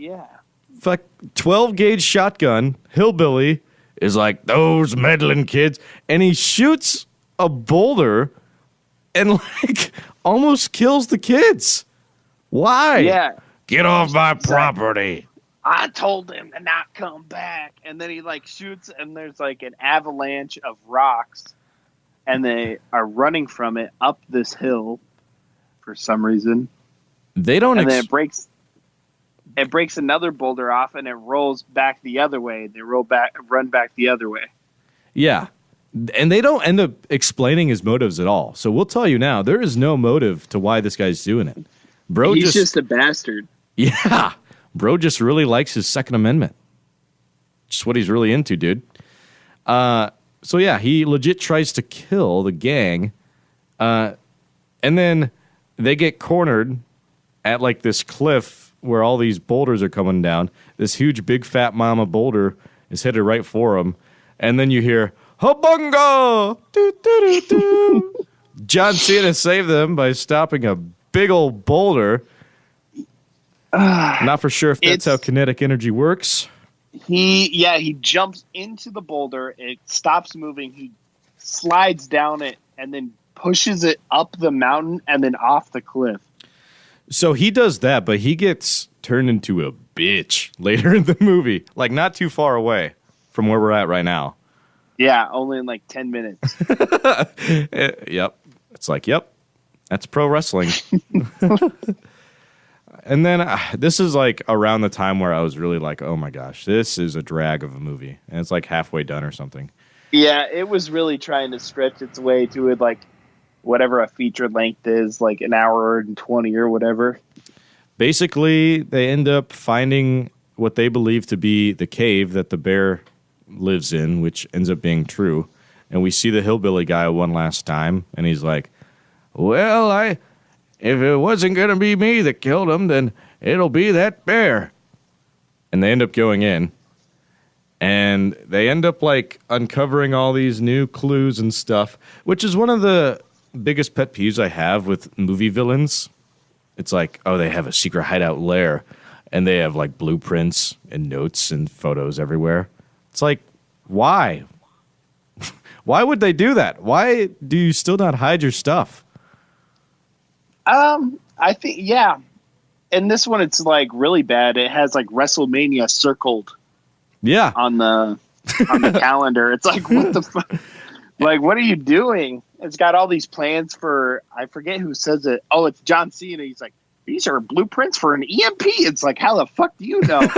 Speaker 4: fuck 12 gauge shotgun hillbilly is like, those meddling kids, and he shoots a boulder and like almost kills the kids. Why?
Speaker 5: Yeah.
Speaker 4: Get off my property.
Speaker 5: I told him to not come back. And then he like shoots and there's like an avalanche of rocks and they are running from it up this hill for some reason.
Speaker 4: They don't
Speaker 5: and then it breaks another boulder off and it rolls back the other way. They run back the other way.
Speaker 4: Yeah. And they don't end up explaining his motives at all. So we'll tell you now, there is no motive to why this guy's doing it. Bro,
Speaker 5: he's just a bastard.
Speaker 4: Yeah. Bro just really likes his Second Amendment. Just what he's really into, dude. So yeah, he legit tries to kill the gang. And then they get cornered at like this cliff where all these boulders are coming down. This huge big fat mama boulder is headed right for him. And then you hear, Habunga! Doo, doo, doo, doo. John Cena saved them by stopping a big old boulder. Not for sure if that's how kinetic energy works.
Speaker 5: He jumps into the boulder. It stops moving. He slides down it and then pushes it up the mountain and then off the cliff.
Speaker 4: So he does that, but he gets turned into a bitch later in the movie, like not too far away from where we're at right now.
Speaker 5: Yeah, only in like 10 minutes.
Speaker 4: Yep. It's like, yep, that's pro wrestling. And then this is like around the time where I was really like, oh my gosh, this is a drag of a movie. And it's like halfway done or something.
Speaker 5: Yeah, it was really trying to stretch its way to it, like whatever a feature length is, like an hour and 20 or whatever.
Speaker 4: Basically, they end up finding what they believe to be the cave that the bear lives in, which ends up being true. And we see the hillbilly guy one last time, and he's like, well, if it wasn't going to be me that killed him, then it'll be that bear. And they end up going in, and they end up like uncovering all these new clues and stuff, which is one of the biggest pet peeves I have with movie villains. It's like, oh, they have a secret hideout lair, and they have like blueprints and notes and photos everywhere. It's like, why? Why would they do that? Why do you still not hide your stuff?
Speaker 5: I think, yeah. And this one, it's like really bad. It has like Wrestlemania circled.
Speaker 4: Yeah.
Speaker 5: On the calendar. It's like, what the fuck? Like, what are you doing? It's got all these plans for, I forget who says it. Oh, it's John Cena. He's like, these are blueprints for an EMP. It's like, how the fuck do you know? He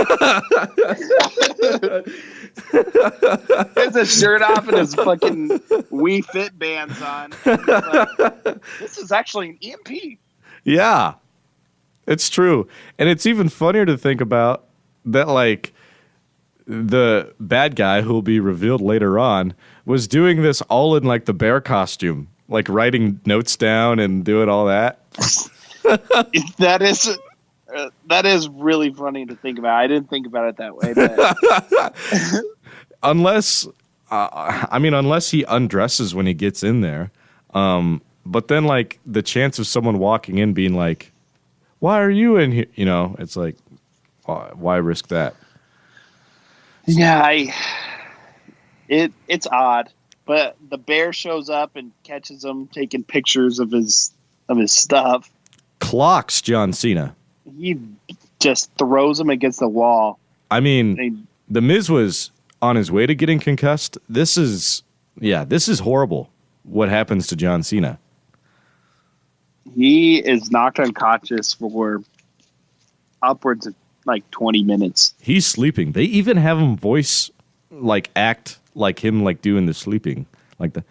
Speaker 5: has a shirt off and his fucking Wii Fit bands on. Like, this is actually an EMP.
Speaker 4: Yeah, it's true. And it's even funnier to think about that, like, the bad guy who will be revealed later on was doing this all in like the bear costume, like writing notes down and doing all that.
Speaker 5: That is really funny to think about. I didn't think about it that way. But
Speaker 4: unless he undresses when he gets in there. But then like the chance of someone walking in being like, why are you in here? You know, it's like, why risk that?
Speaker 5: Yeah, it's odd, but the bear shows up and catches him taking pictures of his stuff.
Speaker 4: Clocks John Cena.
Speaker 5: He just throws him against the wall.
Speaker 4: I mean, The Miz was on his way to getting concussed. This is horrible. What happens to John Cena?
Speaker 5: He is knocked unconscious for upwards of like 20 minutes.
Speaker 4: He's sleeping. They even have him act like him, like doing the sleeping, like the.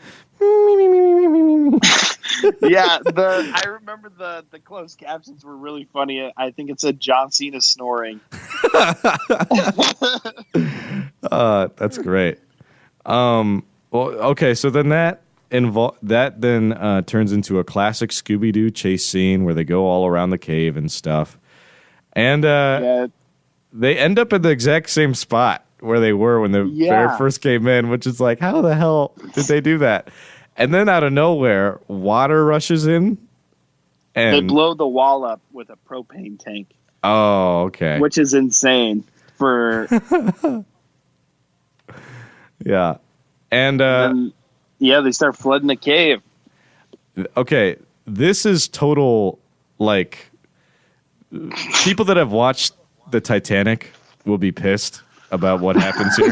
Speaker 5: Yeah, I remember the closed captions were really funny. I think it said John Cena snoring.
Speaker 4: That's great. Well, okay, so then that turns into a classic Scooby-Doo chase scene where they go all around the cave and stuff. And they end up at the exact same spot where they were when the bear first came in, which is like, how the hell did they do that? And then out of nowhere, water rushes in. And
Speaker 5: they blow the wall up with a propane tank.
Speaker 4: Oh, okay.
Speaker 5: Which is insane for...
Speaker 4: Yeah. And
Speaker 5: they start flooding the cave.
Speaker 4: Okay, this is total, like... People that have watched the Titanic will be pissed about what happens here.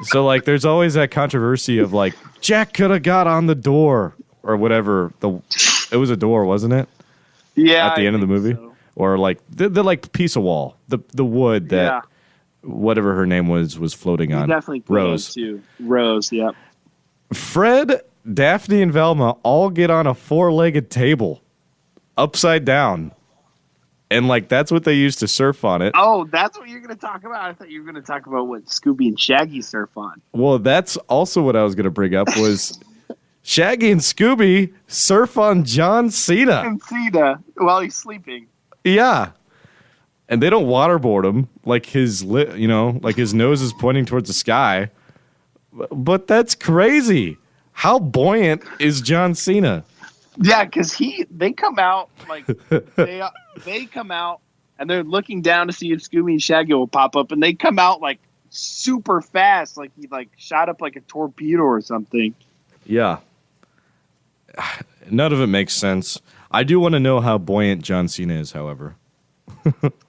Speaker 4: So, like, there's always that controversy of, like, Jack could have got on the door or whatever. It was a door, wasn't it?
Speaker 5: Yeah.
Speaker 4: At the end of the movie? So. Or, like, the like, piece of wall. The wood that whatever her name was floating on.
Speaker 5: Definitely
Speaker 4: Rose.
Speaker 5: Too. Rose, yep.
Speaker 4: Fred, Daphne, and Velma all get on a 4-legged table upside down. And, like, that's what they used to surf on it.
Speaker 5: Oh, that's what you're going to talk about? I thought you were going to talk about what Scooby and Shaggy surf on.
Speaker 4: Well, that's also what I was going to bring up was Shaggy and Scooby surf on John Cena.
Speaker 5: And Cena while he's sleeping.
Speaker 4: Yeah. And they don't waterboard him like his nose is pointing towards the sky. But that's crazy. How buoyant is John Cena?
Speaker 5: Yeah, because they come out like they come out and they're looking down to see if Scooby and Shaggy will pop up, and they come out like super fast, like he like shot up like a torpedo or something.
Speaker 4: Yeah. None of it makes sense. I do want to know how buoyant John Cena is, however.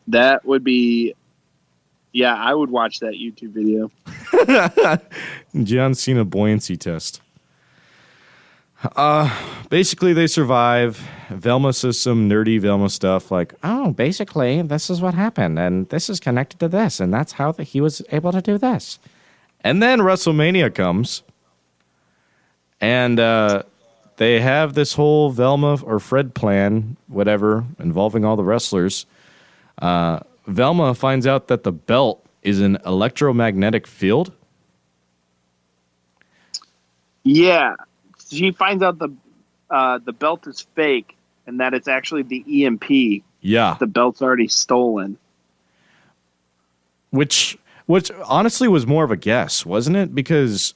Speaker 5: That would be, yeah, I would watch that YouTube video.
Speaker 4: John Cena buoyancy test. Basically, they survive. Velma says some nerdy Velma stuff like, oh, basically, this is what happened, and this is connected to this, and that's how he was able to do this. And then WrestleMania comes, and they have this whole Velma or Fred plan, whatever, involving all the wrestlers. Velma finds out that the belt is an electromagnetic field.
Speaker 5: Yeah. She finds out the belt is fake and that it's actually the EMP.
Speaker 4: Yeah.
Speaker 5: The belt's already stolen.
Speaker 4: Which honestly was more of a guess, wasn't it? Because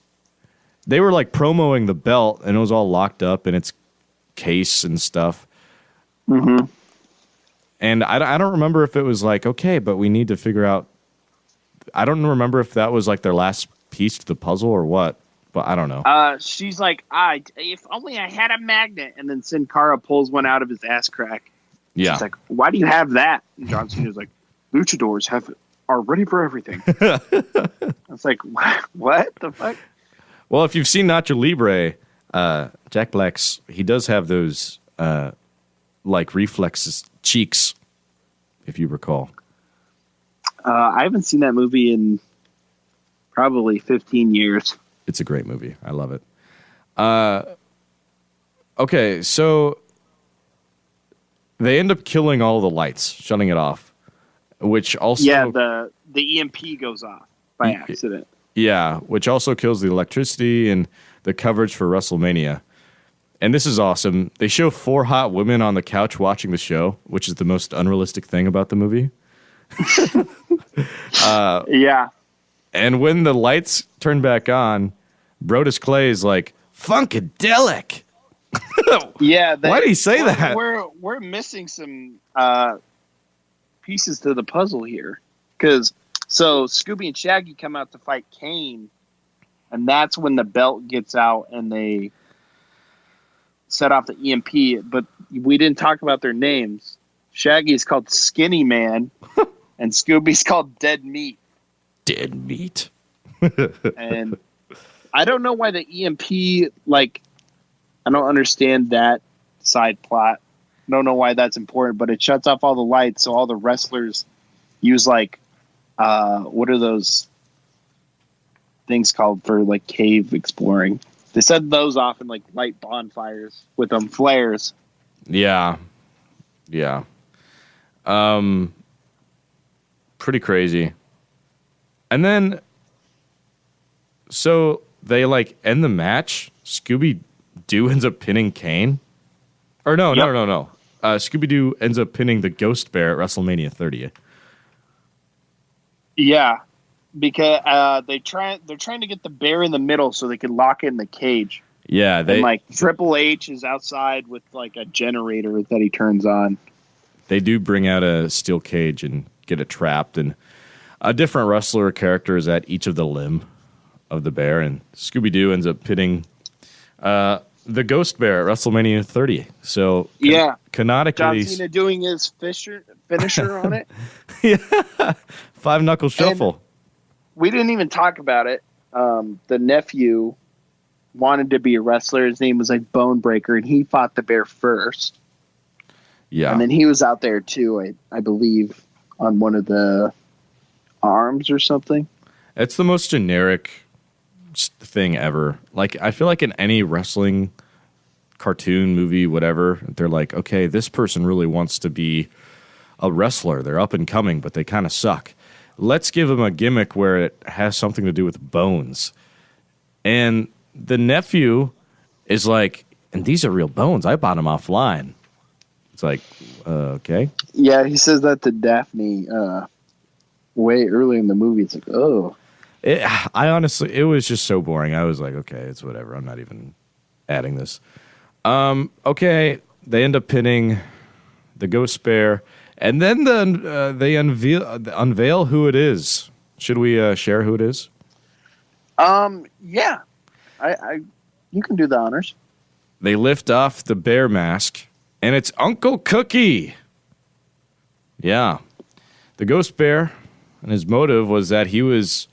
Speaker 4: they were like promoting the belt and it was all locked up in its case and stuff.
Speaker 5: Mm-hmm.
Speaker 4: And I don't remember if it was like, okay, but we need to figure out. I don't remember if that was like their last piece to the puzzle or what. But I don't know.
Speaker 5: She's like, if only I had a magnet. And then Sin Cara pulls one out of his ass crack.
Speaker 4: Yeah.
Speaker 5: She's like, why do you have that? And John Cena's like, luchadors are ready for everything. I was like, what the fuck?
Speaker 4: Well, if you've seen Nacho Libre, Jack Black's, he does have those like reflexes cheeks, if you recall.
Speaker 5: I haven't seen that movie in probably 15 years.
Speaker 4: It's a great movie. I love it. Okay, so they end up killing all the lights, shutting it off, which also...
Speaker 5: Yeah, the EMP goes off by accident.
Speaker 4: Yeah, which also kills the electricity and the coverage for WrestleMania. And this is awesome. They show 4 hot women on the couch watching the show, which is the most unrealistic thing about the movie.
Speaker 5: Yeah.
Speaker 4: And when the lights turn back on, Brodus Clay is like, Funkadelic!
Speaker 5: Yeah.
Speaker 4: Why did he say that?
Speaker 5: We're missing some pieces to the puzzle here. So Scooby and Shaggy come out to fight Kane, and that's when the belt gets out and they set off the EMP, but we didn't talk about their names. Shaggy's called Skinny Man, and Scooby's called Dead Meat.
Speaker 4: Dead Meat.
Speaker 5: And I don't know why the EMP, like, I don't understand that side plot. I don't know why that's important, but it shuts off all the lights, so all the wrestlers use, like, what are those things called for, like, cave exploring? They set those off in, like, light bonfires with them flares.
Speaker 4: Yeah. Yeah. Pretty crazy. And then, so they, like, end the match. Scooby-Doo ends up pinning Kane. Or no. Scooby-Doo ends up pinning the Ghost Bear at WrestleMania 30.
Speaker 5: Yeah, because they're trying to get the bear in the middle so they can lock it in the cage.
Speaker 4: Yeah,
Speaker 5: and like Triple H is outside with like a generator that he turns on.
Speaker 4: They do bring out a steel cage and get it trapped, and a different wrestler character is at each of the limb of the bear, and Scooby-Doo ends up pitting the Ghost Bear at WrestleMania 30. So
Speaker 5: yeah,
Speaker 4: canonically,
Speaker 5: John Cena doing his finisher on it.
Speaker 4: Yeah, 5-knuckle shuffle.
Speaker 5: And we didn't even talk about it. The nephew wanted to be a wrestler. His name was like Bone Breaker, and he fought the bear first.
Speaker 4: Yeah,
Speaker 5: and then he was out there too, I believe, on one of the arms or something.
Speaker 4: It's the most generic thing ever. Like, I feel like in any wrestling cartoon, movie, whatever, they're like, okay, this person really wants to be a wrestler. They're up and coming, but they kind of suck. Let's give them a gimmick where it has something to do with bones. And the nephew is like, and these are real bones. I bought them offline. It's like, okay.
Speaker 5: Yeah, he says that to Daphne way early in the movie. It's like, oh.
Speaker 4: I honestly, it was just so boring. I was like, okay, it's whatever. I'm not even adding this. Okay, they end up pinning the Ghost Bear, And then they unveil who it is. Should we share who it is?
Speaker 5: Yeah. I you can do the honors.
Speaker 4: They lift off the bear mask, and it's Uncle Cookie. Yeah. The ghost bear, and his motive was that he was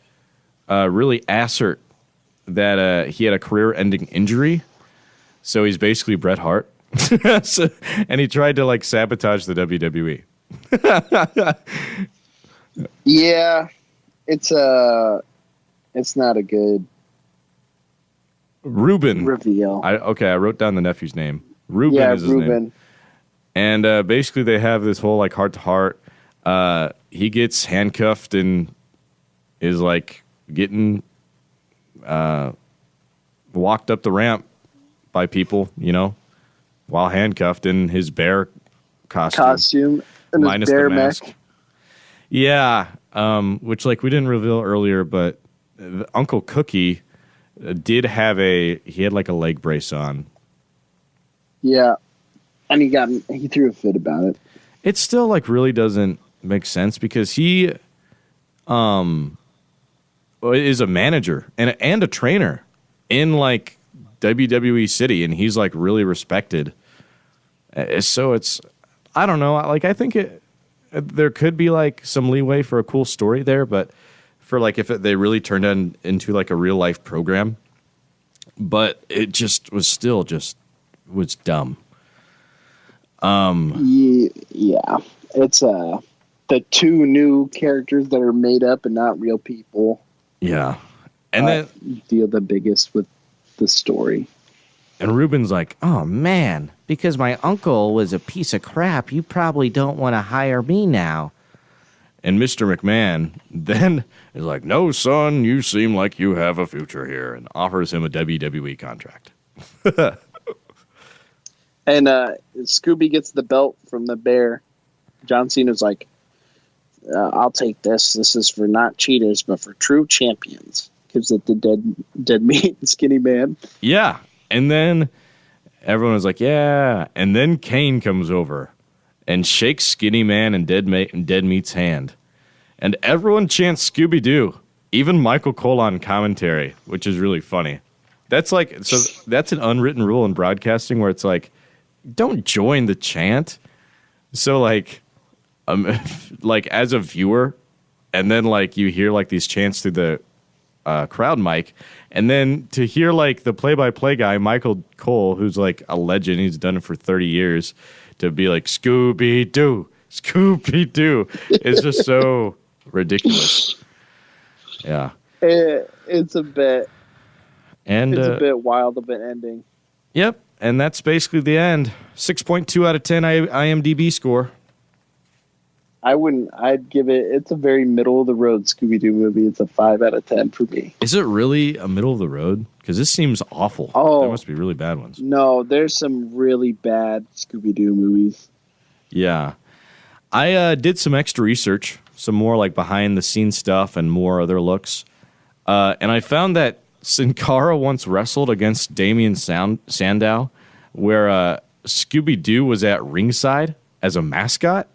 Speaker 4: really assert that he had a career-ending injury. So he's basically Bret Hart. And he tried to, like, sabotage the WWE.
Speaker 5: Yeah. It's not a good
Speaker 4: Ruben.
Speaker 5: reveal.
Speaker 4: I wrote down the nephew's name. Ruben is his name. And basically they have this whole, like, heart-to-heart. He gets handcuffed and is, like, getting walked up the ramp by people, you know, while handcuffed in his bear costume
Speaker 5: and
Speaker 4: minus
Speaker 5: his bear
Speaker 4: the mask.
Speaker 5: mech.
Speaker 4: Yeah, which, like, we didn't reveal earlier, but Uncle Cookie did have he had like a leg brace on.
Speaker 5: Yeah, and he threw a fit about it.
Speaker 4: It still, like, really doesn't make sense because he is a manager and a trainer in, like, WWE City, and he's, like, really respected. So it's, I don't know, like, I think there could be, like, some leeway for a cool story there, but for, like, if they really turned it into, like, a real life program, but it just was still was dumb.
Speaker 5: Yeah, it's the two new characters that are made up and not real people.
Speaker 4: Yeah, and then
Speaker 5: deal the biggest with the story.
Speaker 4: And Ruben's like, "Oh man, because my uncle was a piece of crap, you probably don't want to hire me now." And Mr. McMahon then is like, "No, son, you seem like you have a future here," and offers him a WWE contract.
Speaker 5: And Scooby gets the belt from the bear. John Cena's like, "I'll take this. This is for not cheaters, but for true champions." Gives it to dead meat skinny man.
Speaker 4: Yeah. And then everyone was like, yeah. And then Kane comes over and shakes Skinny Man and Dead Meat's hand. And everyone chants Scooby-Doo. Even Michael Cole on commentary, which is really funny. That's like, so that's an unwritten rule in broadcasting where it's like, don't join the chant. So like as a viewer, and then like you hear like these chants through the crowd mic, and then to hear like the play-by-play guy Michael Cole, who's like a legend, he's done it for 30 years, to be like Scooby-Doo, Scooby-Doo, it's just so ridiculous. Yeah,
Speaker 5: it's a bit wild of an ending.
Speaker 4: Yep, and that's basically the end. 6.2 out of 10 IMDb score.
Speaker 5: I'd give it, it's a very middle of the road Scooby-Doo movie. It's a 5 out of 10 for me.
Speaker 4: Is it really a middle of the road? Because this seems awful.
Speaker 5: Oh,
Speaker 4: there must be really bad ones.
Speaker 5: No, there's some really bad Scooby-Doo movies.
Speaker 4: Yeah. I did some extra research, some more like behind the scenes stuff and more other looks. And I found that Sin Cara once wrestled against Damien Sandow, where Scooby-Doo was at ringside as a mascot.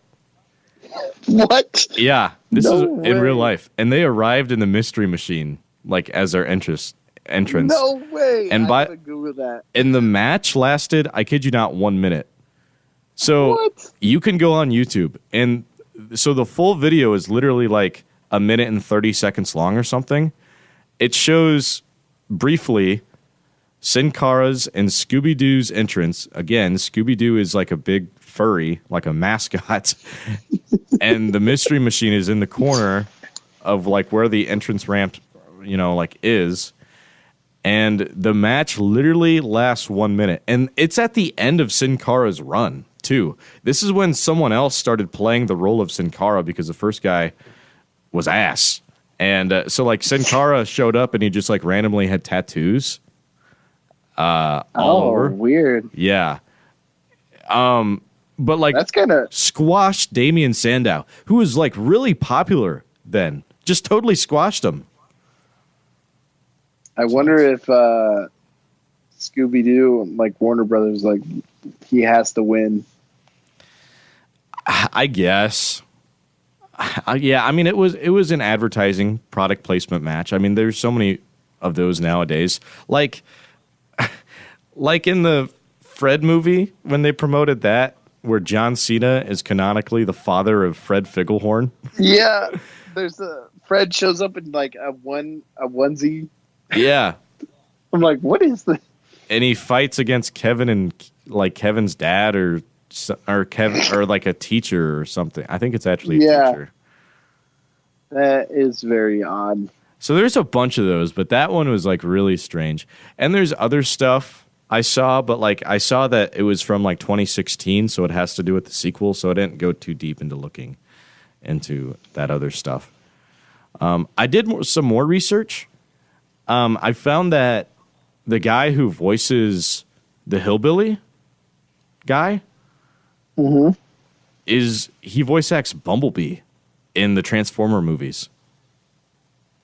Speaker 5: What?
Speaker 4: Yeah, this is in real life. And they arrived in the Mystery Machine, like, as their entrance.
Speaker 5: No way.
Speaker 4: And
Speaker 5: I gotta Google that.
Speaker 4: And the match lasted, I kid you not, 1 minute. So you can go on YouTube, and so the full video is literally like a minute and 30 seconds long or something. It shows briefly Sin Cara's and Scooby-Doo's entrance. Again, Scooby-Doo is like a big furry, like a mascot. And the Mystery Machine is in the corner of like where the entrance ramp, you know, like is. And the match literally lasts 1 minute. And it's at the end of Sin Cara's run, too. This is when someone else started playing the role of Sin Cara because the first guy was ass. And so like Sin Cara showed up and he just like randomly had tattoos. All over.
Speaker 5: Weird.
Speaker 4: Yeah. But like
Speaker 5: that's kind of
Speaker 4: squashed Damien Sandow, who was like really popular then. Just totally squashed him.
Speaker 5: I wonder if Scooby-Doo, like Warner Brothers, like he has to win.
Speaker 4: I guess. Yeah, I mean, it was an advertising product placement match. I mean, there's so many of those nowadays. Like in the Fred movie, when they promoted that, where John Cena is canonically the father of Fred Figglehorn.
Speaker 5: Yeah, there's Fred shows up in like a onesie.
Speaker 4: Yeah.
Speaker 5: I'm like, what is this?
Speaker 4: And he fights against Kevin and like Kevin's dad or Kevin or like a teacher or something. I think it's actually a teacher.
Speaker 5: That is very odd.
Speaker 4: So there's a bunch of those, but that one was like really strange. And there's other stuff I saw, but like I saw that it was from like 2016, so it has to do with the sequel. So I didn't go too deep into looking into that other stuff. I did some more research. I found that the guy who voices the hillbilly guy he voice acts Bumblebee in the Transformer movies.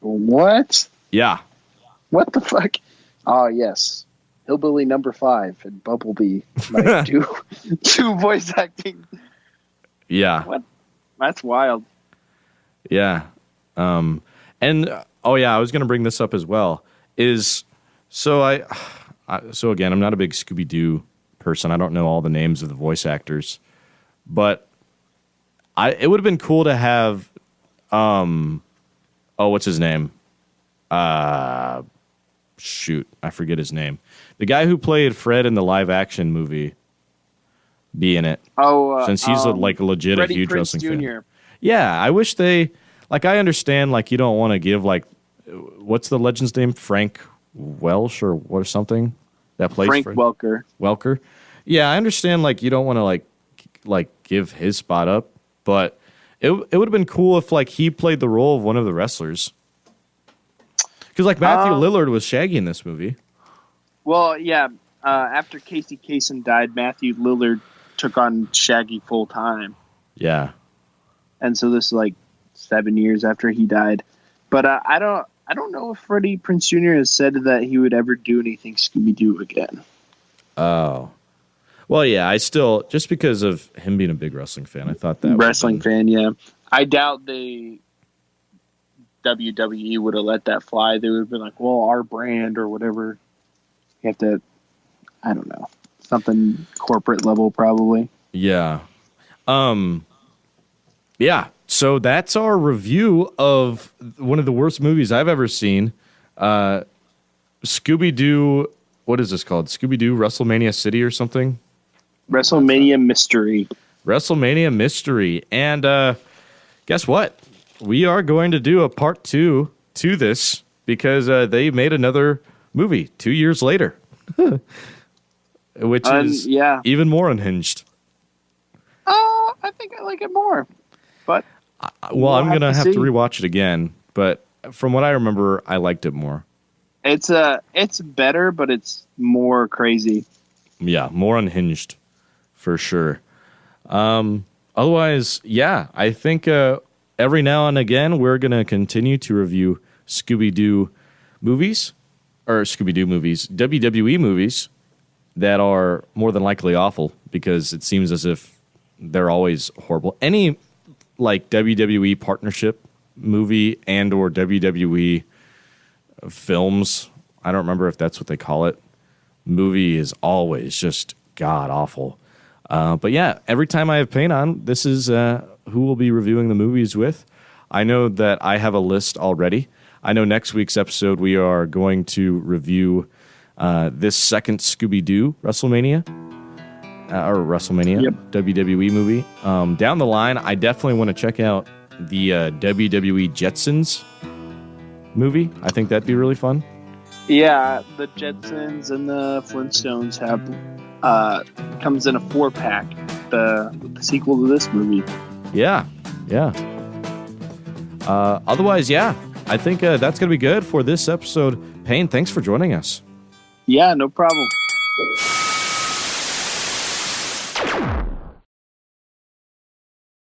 Speaker 5: What?
Speaker 4: Yeah.
Speaker 5: What the fuck? Oh, yes. Hillbilly number 5 and Bumblebee. Like two voice acting.
Speaker 4: Yeah.
Speaker 5: What? That's wild.
Speaker 4: Yeah. I was going to bring this up as well. So again, I'm not a big Scooby-Doo person. I don't know all the names of the voice actors, but it would have been cool to have, what's his name? Shoot, I forget his name. The guy who played Fred in the live action movie be in it. Since he's a legit
Speaker 5: Freddie
Speaker 4: huge
Speaker 5: Prinze
Speaker 4: wrestling
Speaker 5: Jr.
Speaker 4: fan. Yeah, I wish I understand like you don't want to give like, what's the legend's name? Frank Welsh or something that plays
Speaker 5: Frank Welker.
Speaker 4: Welker. Yeah, I understand like you don't want to like give his spot up, but it would have been cool if like he played the role of one of the wrestlers. Because like Matthew Lillard was Shaggy in this movie.
Speaker 5: Well, yeah. After Casey Kasem died, Matthew Lillard took on Shaggy full time.
Speaker 4: Yeah.
Speaker 5: And so this is like 7 years after he died. But I don't know if Freddie Prinze Jr. has said that he would ever do anything Scooby-Doo again.
Speaker 4: Oh. Well, yeah, I still, just because of him being a big wrestling fan, I thought that
Speaker 5: wrestling fan, yeah. I doubt WWE would have let that fly. They would have been like, well, our brand or whatever. You have to, I don't know, something corporate level probably.
Speaker 4: Yeah. Yeah. So that's our review of one of the worst movies I've ever seen. Scooby-Doo, what is this called? Scooby-Doo Wrestlemania City or something?
Speaker 5: Wrestlemania Mystery.
Speaker 4: Wrestlemania Mystery. And guess what? We are going to do a part 2 to this because they made another movie 2 years later, which is even more unhinged.
Speaker 5: I think I like it more. But
Speaker 4: I'm going to have to rewatch it again. But from what I remember, I liked it more.
Speaker 5: It's better, but it's more crazy.
Speaker 4: Yeah, more unhinged for sure. Otherwise, yeah, I think every now and again we're going to continue to review Scooby-Doo movies, WWE movies that are more than likely awful because it seems as if they're always horrible. Any like WWE partnership movie and or WWE films, I don't remember if that's what they call it, movie is always just god awful. But yeah, every time I have Payne on, this is who we'll be reviewing the movies with. I know that I have a list already. I know next week's episode we are going to review this second Scooby-Doo WrestleMania. WWE movie. Down the line, I definitely want to check out the WWE Jetsons movie. I think that'd be really fun.
Speaker 5: Yeah, the Jetsons and the Flintstones have comes in a 4-pack. The sequel to this movie.
Speaker 4: Yeah. Otherwise, yeah, I think that's gonna be good for this episode. Payne, thanks for joining us.
Speaker 5: Yeah, no problem.